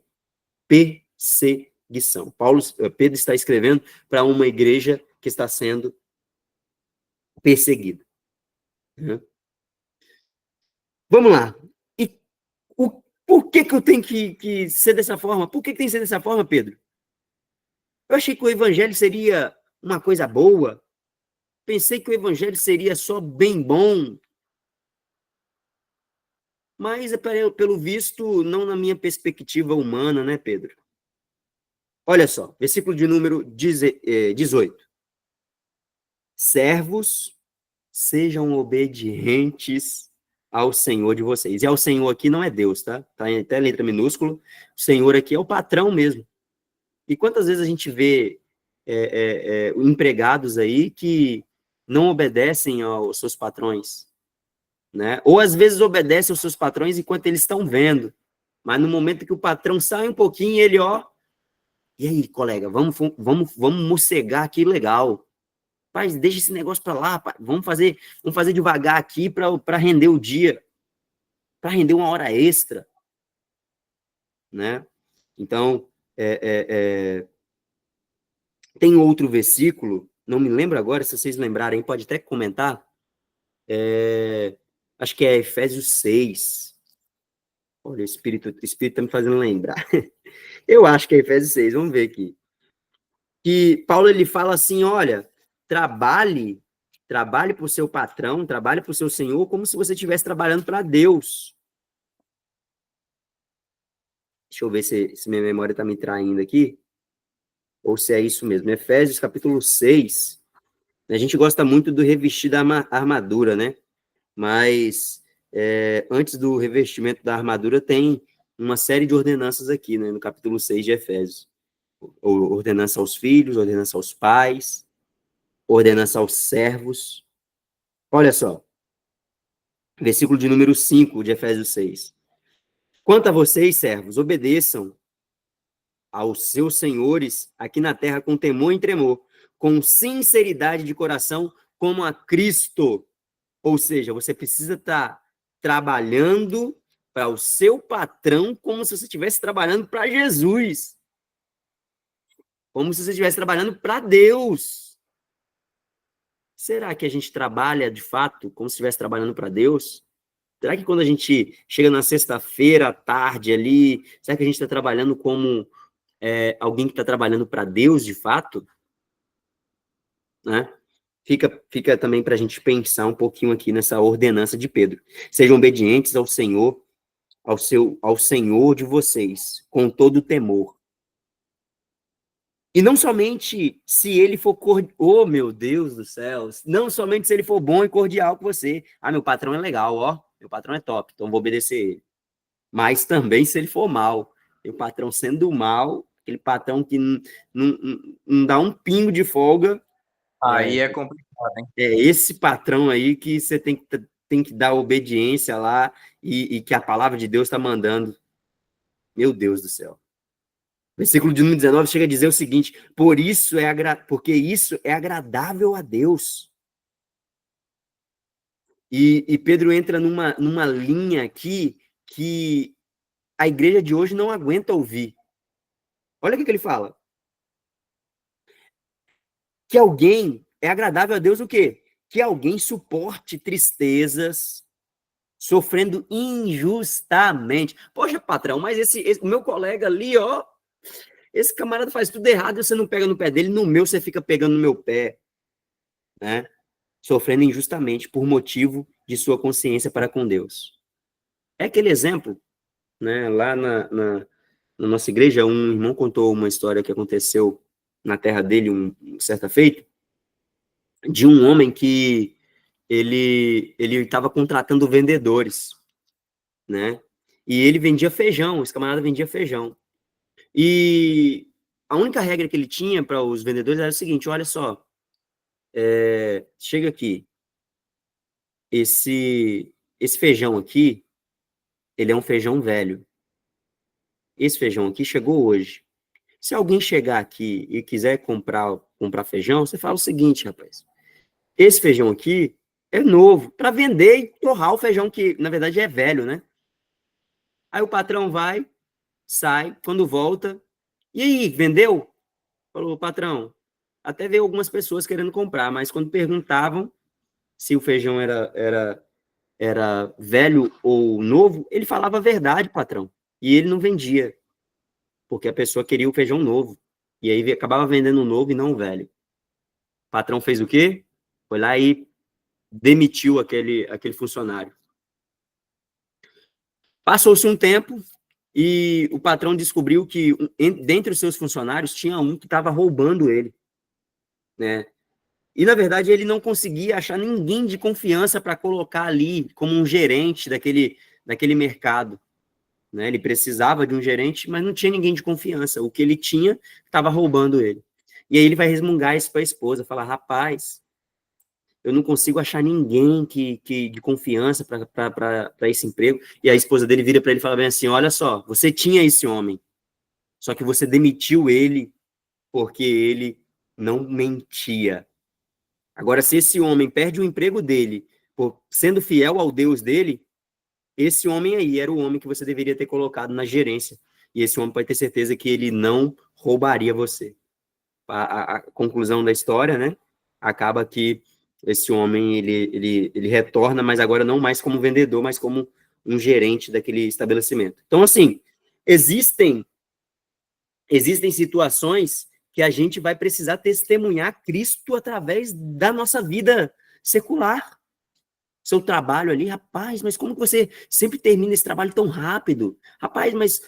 Perseguição. Pedro está escrevendo para uma igreja que está sendo perseguida. Vamos lá. E por que eu tenho que ser dessa forma? Por que tem que ser dessa forma, Pedro? Eu achei que o evangelho seria uma coisa boa. Pensei que o evangelho seria só bem bom. Mas, pelo visto, não na minha perspectiva humana, né, Pedro? Olha só, versículo de número 18. Servos, sejam obedientes ao Senhor de vocês. E ao Senhor aqui não é Deus, tá? Tá em até letra minúscula. O Senhor aqui é o patrão mesmo. E quantas vezes a gente vê empregados aí que não obedecem aos seus patrões, né? Ou às vezes obedecem aos seus patrões enquanto eles estão vendo. Mas no momento que o patrão sai um pouquinho, ele, e aí, colega, vamos morcegar aqui legal. Pai, deixa esse negócio para lá, pai. Vamos fazer devagar aqui para render o dia, para render uma hora extra, né? Então, tem outro versículo, não me lembro agora, se vocês lembrarem, pode até comentar. Acho que é Efésios 6. Olha, o Espírito está me fazendo lembrar. Eu acho que é Efésios 6, vamos ver aqui. Que Paulo, ele fala assim, olha, trabalhe para o seu patrão, trabalhe para o seu senhor, como se você estivesse trabalhando para Deus. Deixa eu ver se minha memória está me traindo aqui, ou se é isso mesmo. Efésios, capítulo 6. A gente gosta muito do revestir da armadura, né? Mas antes do revestimento da armadura tem uma série de ordenanças aqui, né? No capítulo 6 de Efésios. Ordenança aos filhos, ordenança aos pais, ordenança aos servos. Olha só. Versículo de número 5 de Efésios 6. Quanto a vocês, servos, obedeçam aos seus senhores aqui na terra com temor e tremor, com sinceridade de coração, como a Cristo. Ou seja, você precisa estar trabalhando para o seu patrão como se você estivesse trabalhando para Jesus. Como se você estivesse trabalhando para Deus. Será que a gente trabalha, de fato, como se estivesse trabalhando para Deus? Será que quando a gente chega na sexta-feira à tarde ali, será que a gente está trabalhando como alguém que está trabalhando para Deus, de fato? Né? Fica também para a gente pensar um pouquinho aqui nessa ordenança de Pedro. Sejam obedientes ao Senhor, ao Senhor de vocês, com todo o temor. E não somente se ele for oh, meu Deus do céu, não somente se ele for bom e cordial com você. Ah, meu patrão é legal, meu patrão é top, então vou obedecer ele. Mas também se ele for mal. E o patrão sendo mal, aquele patrão que não dá um pingo de folga. Aí é complicado, hein? É esse patrão aí que você tem que dar obediência lá e que a palavra de Deus está mandando. Meu Deus do céu. Versículo de número 19 chega a dizer o seguinte: porque isso é agradável a Deus. E Pedro entra numa linha aqui que a igreja de hoje não aguenta ouvir. Olha o que ele fala. Que alguém é agradável a Deus o quê? Que alguém suporte tristezas, sofrendo injustamente. Poxa, patrão, mas o meu colega ali, ó, esse camarada faz tudo errado e você não pega no pé dele, no meu você fica pegando no meu pé, né? Sofrendo injustamente por motivo de sua consciência para com Deus. É aquele exemplo, né? Lá na nossa igreja, um irmão contou uma história que aconteceu na terra dele, certa feita, de um homem que ele estava contratando vendedores, né? E ele vendia feijão, esse camarada vendia feijão. E a única regra que ele tinha para os vendedores era o seguinte: olha só, chega aqui, esse feijão aqui, ele é um feijão velho. Esse feijão aqui chegou hoje. Se alguém chegar aqui e quiser comprar feijão, você fala o seguinte, rapaz: esse feijão aqui é novo, para vender e torrar o feijão que, na verdade, é velho, né? Aí o patrão vai, sai, quando volta, e aí, vendeu? Falou, patrão, até veio algumas pessoas querendo comprar, mas quando perguntavam se o feijão era velho ou novo, ele falava a verdade, patrão. E ele não vendia, porque a pessoa queria o feijão novo. E aí acabava vendendo o novo e não o velho. O patrão fez o quê? Foi lá e demitiu aquele funcionário. Passou-se um tempo e o patrão descobriu que dentre os seus funcionários tinha um que estava roubando ele, né? E, na verdade, ele não conseguia achar ninguém de confiança para colocar ali como um gerente daquele mercado, né? Ele precisava de um gerente, mas não tinha ninguém de confiança. O que ele tinha estava roubando ele. E aí ele vai resmungar isso para a esposa, falar, rapaz, eu não consigo achar ninguém de confiança para esse emprego. E a esposa dele vira para ele e fala bem assim, olha só, você tinha esse homem, só que você demitiu ele porque ele não mentia. Agora, se esse homem perde o emprego dele por sendo fiel ao Deus dele, esse homem aí era o homem que você deveria ter colocado na gerência. E esse homem pode ter certeza que ele não roubaria você. A conclusão da história, né? Acaba que esse homem, ele retorna, mas agora não mais como vendedor, mas como um gerente daquele estabelecimento. Então, assim, existem situações que a gente vai precisar testemunhar Cristo através da nossa vida secular. Seu trabalho ali, rapaz, mas como que você sempre termina esse trabalho tão rápido? Rapaz, mas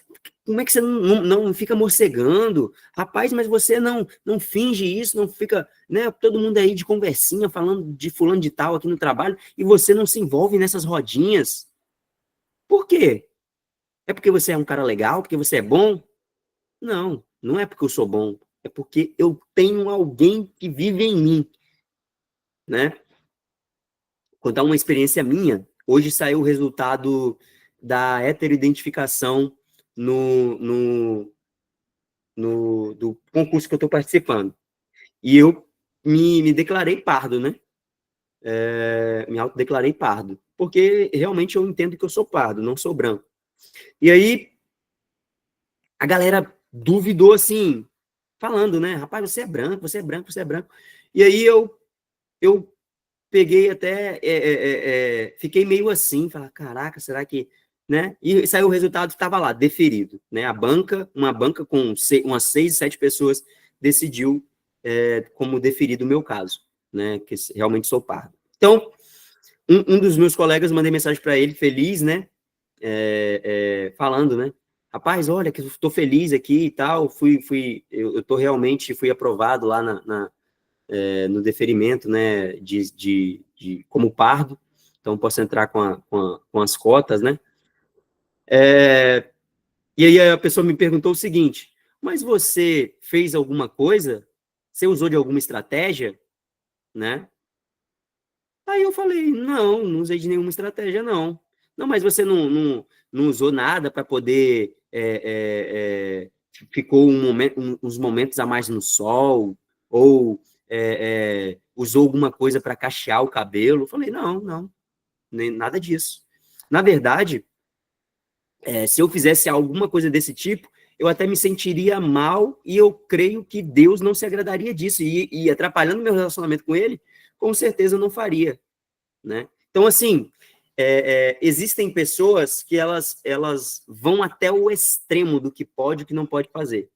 como é que você não fica morcegando? Rapaz, mas você não finge isso, não fica, né, todo mundo aí de conversinha, falando de fulano de tal aqui no trabalho, e você não se envolve nessas rodinhas. Por quê? É porque você é um cara legal, porque você é bom? Não, não é porque eu sou bom, é porque eu tenho alguém que vive em mim, né? Contar uma experiência minha. Hoje saiu o resultado da heteroidentificação do concurso que eu estou participando. E eu me declarei pardo, né? Me autodeclarei pardo. Porque realmente eu entendo que eu sou pardo, não sou branco. E aí, a galera duvidou assim, falando, né? Rapaz, você é branco, você é branco, você é branco. E aí eu peguei até, fiquei meio assim, falar, caraca, será que, né? E saiu o resultado, estava lá, deferido, né? Uma banca com umas 6, 7 pessoas decidiu como deferido o meu caso, né? Que realmente sou pardo. Então, um dos meus colegas, mandei mensagem para ele, feliz, né? Falando, né? Rapaz, olha, que eu estou feliz aqui e tal, eu realmente fui aprovado lá no deferimento, né, como pardo, então posso entrar com as cotas, né? E aí a pessoa me perguntou o seguinte, mas você fez alguma coisa? Você usou de alguma estratégia? Né? Aí eu falei, não usei de nenhuma estratégia, não. Não, mas você não usou nada para poder... ficou uns momentos a mais no sol, ou usou alguma coisa para cachear o cabelo? Eu falei, não, nem nada disso. Na verdade, se eu fizesse alguma coisa desse tipo, eu até me sentiria mal e eu creio que Deus não se agradaria disso. E atrapalhando meu relacionamento com ele, com certeza eu não faria, né? Então, assim, existem pessoas que elas vão até o extremo do que pode e que não pode fazer,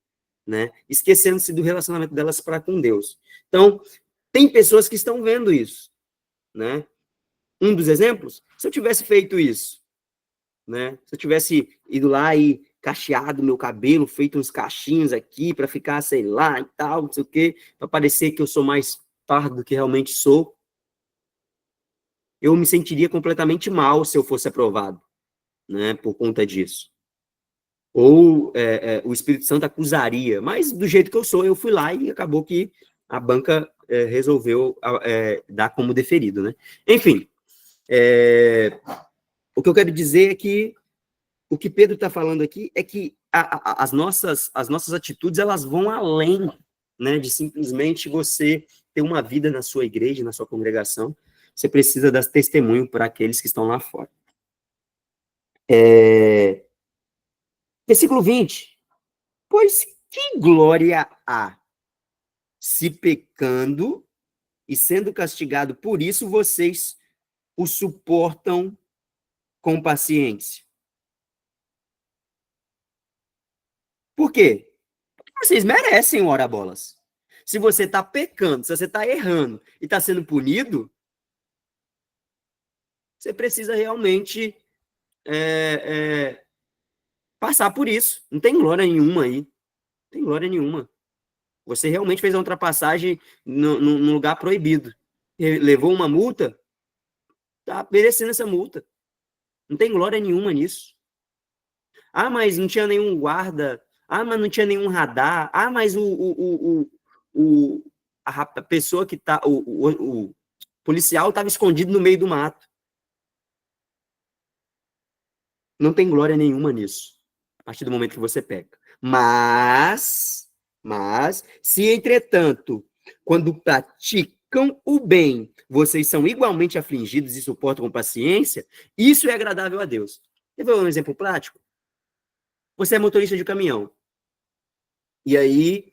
né? Esquecendo-se do relacionamento delas para com Deus. Então, tem pessoas que estão vendo isso, né? Um dos exemplos, se eu tivesse feito isso, né? Se eu tivesse ido lá e cacheado meu cabelo, feito uns cachinhos aqui para ficar, sei lá, e tal, não sei o quê, para parecer que eu sou mais pardo do que realmente sou, eu me sentiria completamente mal se eu fosse aprovado, né? Por conta disso. Ou o Espírito Santo acusaria, mas do jeito que eu sou, eu fui lá e acabou que a banca resolveu dar como deferido, né? Enfim, o que eu quero dizer é que o que Pedro está falando aqui é que as nossas atitudes, elas vão além, né, de simplesmente você ter uma vida na sua igreja, na sua congregação. Você precisa dar testemunho para aqueles que estão lá fora. Versículo 20. Pois que glória há, se pecando e sendo castigado por isso, vocês o suportam com paciência. Por quê? Porque vocês merecem o ora-bolas. Se você está pecando, se você está errando e está sendo punido, você precisa realmente passar por isso. Não tem glória nenhuma aí. Não tem glória nenhuma. Você realmente fez a ultrapassagem num lugar proibido. Levou uma multa, tá merecendo essa multa. Não tem glória nenhuma nisso. Ah, mas não tinha nenhum guarda. Ah, mas não tinha nenhum radar. Ah, mas a pessoa que tá. O policial estava escondido no meio do mato. Não tem glória nenhuma nisso, a partir do momento que você peca. Mas, se entretanto, quando praticam o bem, vocês são igualmente afligidos e suportam com paciência, isso é agradável a Deus. Quer ver um exemplo prático? Você é motorista de caminhão. E aí,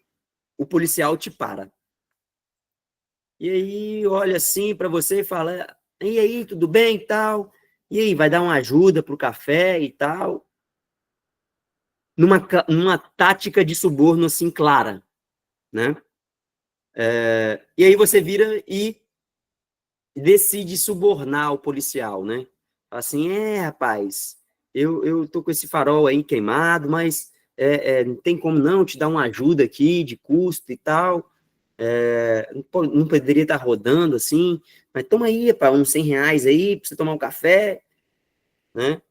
o policial te para. E aí, olha assim para você e fala, e aí, tudo bem e tal? E aí, vai dar uma ajuda pro café e tal? Numa tática de suborno assim clara, né? E aí você vira e decide subornar o policial, né? Assim, rapaz, eu tô com esse farol aí queimado, mas não tem como não te dar uma ajuda aqui de custo e tal, não poderia estar rodando assim, mas toma aí, rapaz, uns R$100 aí pra você tomar um café, né?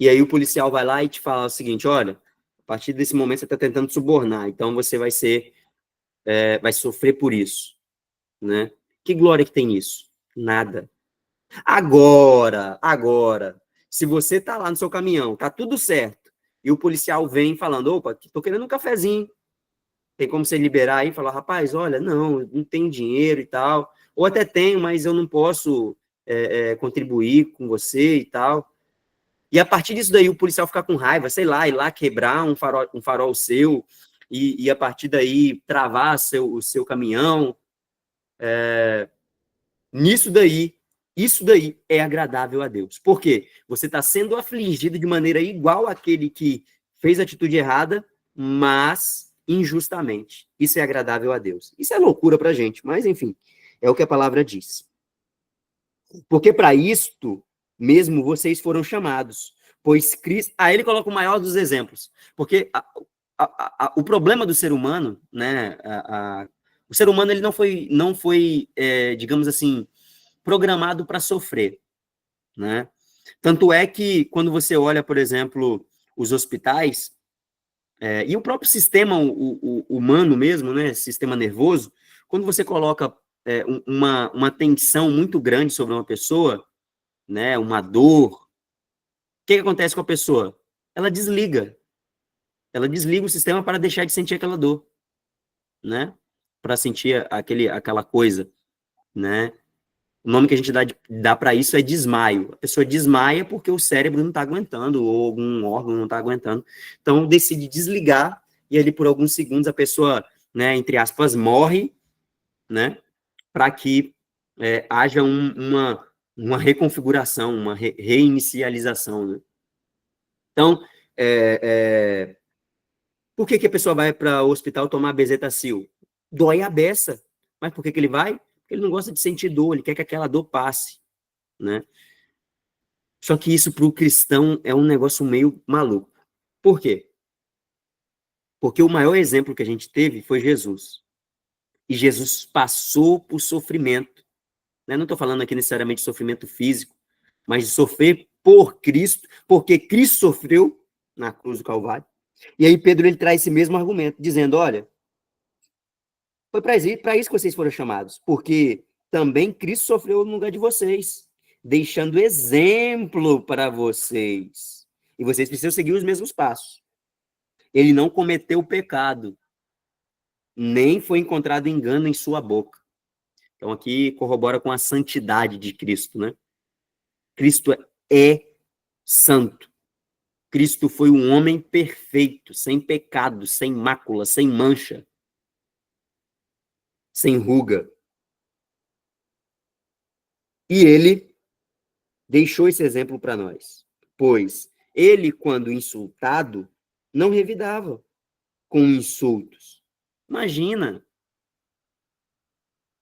E aí o policial vai lá e te fala o seguinte, olha, a partir desse momento você está tentando subornar, então você vai sofrer por isso, né? Que glória que tem nisso? Nada. Agora, se você está lá no seu caminhão, tá tudo certo, e o policial vem falando, opa, tô querendo um cafezinho, tem como você liberar aí e falar, rapaz, olha, não tenho dinheiro e tal, ou até tenho, mas eu não posso contribuir com você e tal. E a partir disso daí o policial ficar com raiva, sei lá, ir lá quebrar um farol seu e a partir daí travar o seu caminhão. Isso daí é agradável a Deus. Por quê? Você está sendo afligido de maneira igual àquele que fez a atitude errada, mas injustamente. Isso é agradável a Deus. Isso é loucura para a gente, mas enfim, é o que a palavra diz. Porque para isto mesmo vocês foram chamados, pois Cristo... Aí ele coloca o maior dos exemplos, porque o problema do ser humano, né, o ser humano ele não foi digamos assim, programado para sofrer, né? Tanto é que quando você olha, por exemplo, os hospitais, e o próprio sistema humano mesmo, né, sistema nervoso, quando você coloca uma tensão muito grande sobre uma pessoa, né, uma dor, o que acontece com a pessoa? Ela desliga o sistema para deixar de sentir aquela dor, né, para sentir aquela coisa, né, O nome que a gente dá para isso é desmaio. A pessoa desmaia porque o cérebro não está aguentando, ou algum órgão não está aguentando. Então, decide desligar, e ali por alguns segundos a pessoa, né, entre aspas, morre, né, para que haja uma reconfiguração, uma reinicialização. Né? Então, por que a pessoa vai para o hospital tomar bezetacil? Dói a beça. Mas por que ele vai? Porque ele não gosta de sentir dor, ele quer que aquela dor passe. Né? Só que isso para o cristão é um negócio meio maluco. Por quê? Porque o maior exemplo que a gente teve foi Jesus. E Jesus passou por sofrimento. Né? Não estou falando aqui necessariamente de sofrimento físico, mas de sofrer por Cristo, porque Cristo sofreu na cruz do Calvário. E aí Pedro ele traz esse mesmo argumento, dizendo, olha, foi para isso que vocês foram chamados, porque também Cristo sofreu no lugar de vocês, deixando exemplo para vocês. E vocês precisam seguir os mesmos passos. Ele não cometeu pecado, nem foi encontrado engano em sua boca. Então aqui corrobora com a santidade de Cristo, né? Cristo é santo. Cristo foi um homem perfeito, sem pecado, sem mácula, sem mancha, sem ruga. E ele deixou esse exemplo para nós, pois ele, quando insultado, não revidava com insultos. Imagina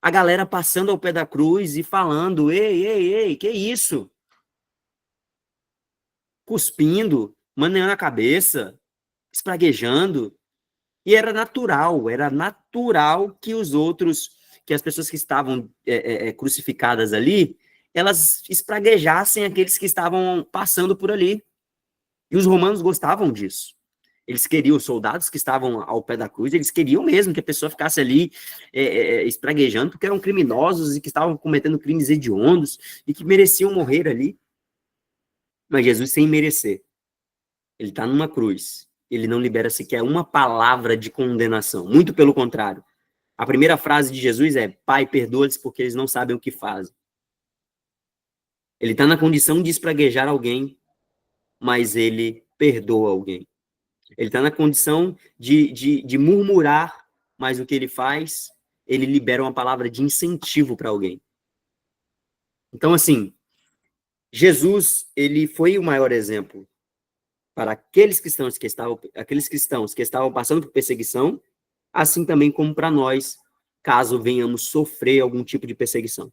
a galera passando ao pé da cruz e falando, ei, que isso? Cuspindo, maneando a cabeça, espraguejando. E era natural que os outros, que as pessoas que estavam crucificadas ali, elas espraguejassem aqueles que estavam passando por ali. E os romanos gostavam disso. Eles queriam, os soldados que estavam ao pé da cruz, eles queriam mesmo que a pessoa ficasse ali espraguejando, porque eram criminosos e que estavam cometendo crimes hediondos e que mereciam morrer ali. Mas Jesus, sem merecer, ele está numa cruz, ele não libera sequer uma palavra de condenação, muito pelo contrário. A primeira frase de Jesus é, Pai, perdoa-lhes porque eles não sabem o que fazem. Ele está na condição de espraguejar alguém, mas ele perdoa alguém. Ele está na condição de murmurar, mas o que ele faz, ele libera uma palavra de incentivo para alguém. Então, assim, Jesus, ele foi o maior exemplo para aqueles cristãos que estavam passando por perseguição, assim também como para nós, caso venhamos sofrer algum tipo de perseguição.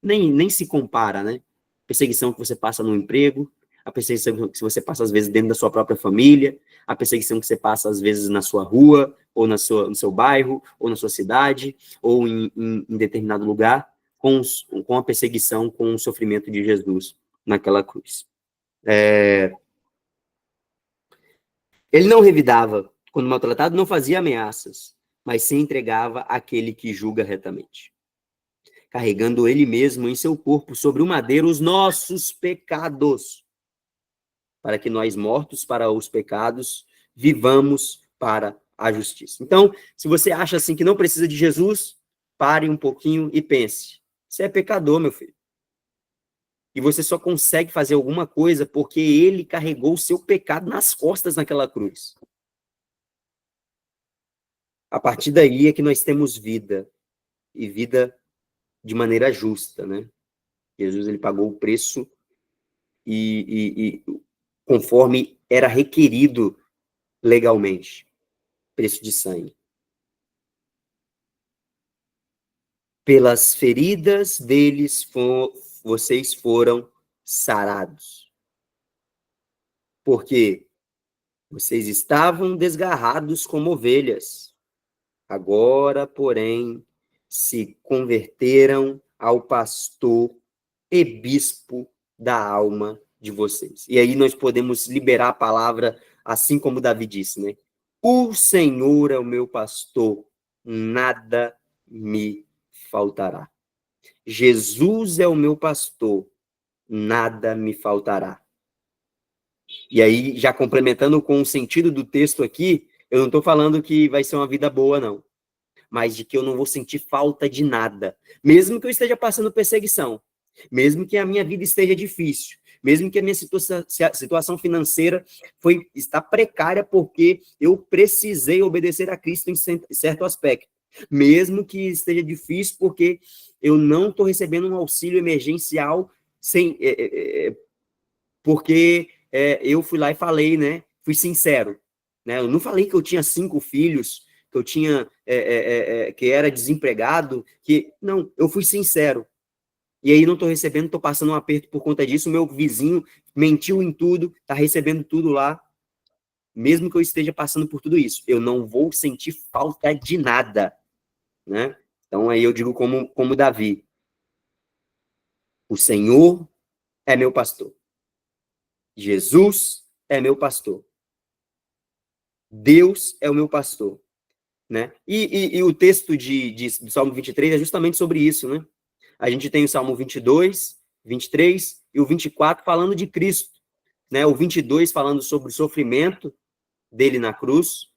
Nem se compara, né? Perseguição que você passa no emprego, a perseguição que você passa, às vezes, dentro da sua própria família, a perseguição que você passa, às vezes, na sua rua, ou no seu bairro, ou na sua cidade, ou em determinado lugar, com a perseguição, com o sofrimento de Jesus naquela cruz. Ele não revidava quando maltratado, não fazia ameaças, mas se entregava àquele que julga retamente, carregando ele mesmo em seu corpo sobre o madeiro os nossos pecados, para que nós, mortos para os pecados, vivamos para a justiça. Então, se você acha assim que não precisa de Jesus, pare um pouquinho e pense. Você é pecador, meu filho. E você só consegue fazer alguma coisa porque ele carregou o seu pecado nas costas naquela cruz. A partir daí é que nós temos vida, e vida de maneira justa, né? Jesus, ele pagou o preço e conforme era requerido legalmente, preço de sangue. Pelas feridas deles vocês foram sarados. Porque vocês estavam desgarrados como ovelhas. Agora, porém, se converteram ao pastor e bispo da alma de vocês. E aí nós podemos liberar a palavra, assim como Davi disse, né? O Senhor é o meu pastor, nada me faltará. Jesus é o meu pastor, nada me faltará. E aí, já complementando com o sentido do texto aqui, eu não estou falando que vai ser uma vida boa, não. mas de que eu não vou sentir falta de nada. Mesmo que eu esteja passando perseguição, mesmo que a minha vida esteja difícil, mesmo que a minha situação financeira está precária porque eu precisei obedecer a Cristo em certo aspecto. Mesmo que esteja difícil porque eu não estou recebendo um auxílio emergencial porque eu fui lá e falei, né? Fui sincero. Né? Eu não falei que eu tinha 5 filhos, que eu tinha que era desempregado, não, eu fui sincero. E aí não estou recebendo, estou passando um aperto por conta disso, o meu vizinho mentiu em tudo, está recebendo tudo lá, mesmo que eu esteja passando por tudo isso, eu não vou sentir falta de nada, né? Então aí eu digo como Davi, o Senhor é meu pastor, Jesus é meu pastor, Deus é o meu pastor, né? E o texto do Salmo 23 é justamente sobre isso, né? A gente tem o Salmo 22, 23 e o 24 falando de Cristo, né? O 22 falando sobre o sofrimento dele na cruz,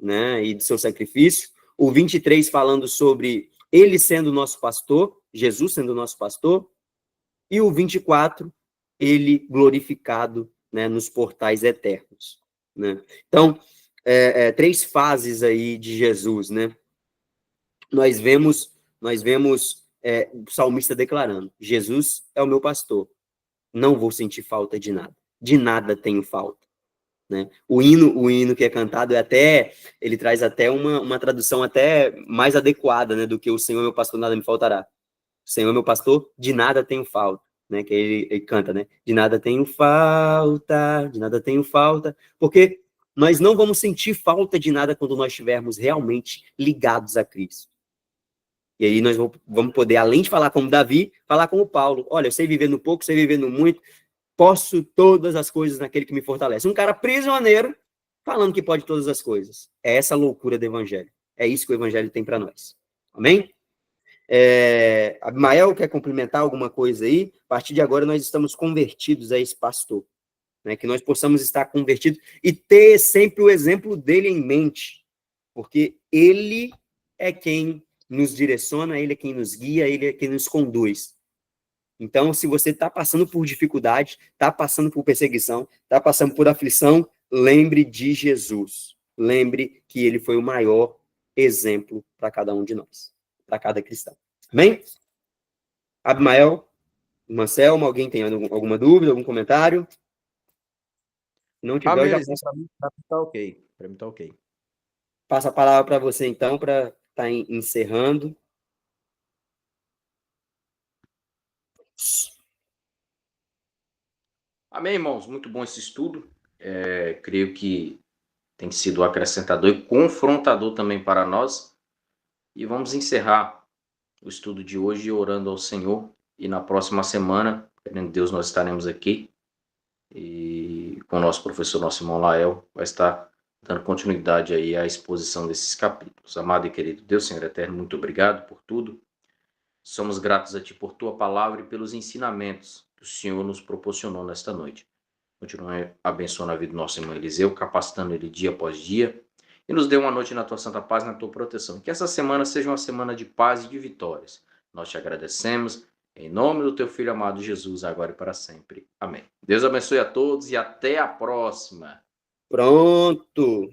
né? E de seu sacrifício. O 23 falando sobre ele sendo nosso pastor, Jesus sendo nosso pastor. E o 24, ele glorificado, né? Nos portais eternos, né? Então, 3 fases aí de Jesus, né? Nós vemos o salmista declarando: Jesus é o meu pastor, não vou sentir falta de nada tenho falta, né? O hino que é cantado ele traz até uma tradução até mais adequada, né, do que o Senhor é meu pastor, nada me faltará. O Senhor é meu pastor, de nada tenho falta, né? Que ele canta, né? De nada tenho falta, porque nós não vamos sentir falta de nada quando nós estivermos realmente ligados a Cristo. E aí nós vamos poder, além de falar como Davi, falar como Paulo. Olha, eu sei viver no pouco, sei viver no muito, posso todas as coisas naquele que me fortalece. Um cara prisioneiro falando que pode todas as coisas. É essa loucura do evangelho. É isso que o evangelho tem para nós. Amém? Abimael, quer complementar alguma coisa aí? A partir de agora nós estamos convertidos a esse pastor. Né? Que nós possamos estar convertidos e ter sempre o exemplo dele em mente. Porque ele é quem nos direciona, ele é quem nos guia, ele é quem nos conduz. Então, se você está passando por dificuldade, está passando por perseguição, está passando por aflição, lembre de Jesus. Lembre que ele foi o maior exemplo para cada um de nós, para cada cristão. Amém? Abimael, Anselmo, alguém tem alguma dúvida, algum comentário? Se não tiver, eu já passo. Para mim tá ok. Para mim tá ok. Passo a palavra para você, então, para estar encerrando. Amém, irmãos. Muito bom esse estudo. Creio que tem sido acrescentador e confrontador também para nós. E vamos encerrar o estudo de hoje orando ao Senhor. E na próxima semana, querendo Deus, nós estaremos aqui. E com o nosso professor, nosso irmão Lael, vai estar dando continuidade aí à exposição desses capítulos. Amado e querido Deus, Senhor eterno, muito obrigado por tudo. Somos gratos a Ti por Tua palavra e pelos ensinamentos que o Senhor nos proporcionou nesta noite. Continue abençoando a vida do nosso irmão Eliseu, capacitando ele dia após dia. E nos dê uma noite na Tua santa paz, na Tua proteção. Que essa semana seja uma semana de paz e de vitórias. Nós Te agradecemos. Em nome do Teu Filho amado Jesus, agora e para sempre. Amém. Deus abençoe a todos e até a próxima. Pronto.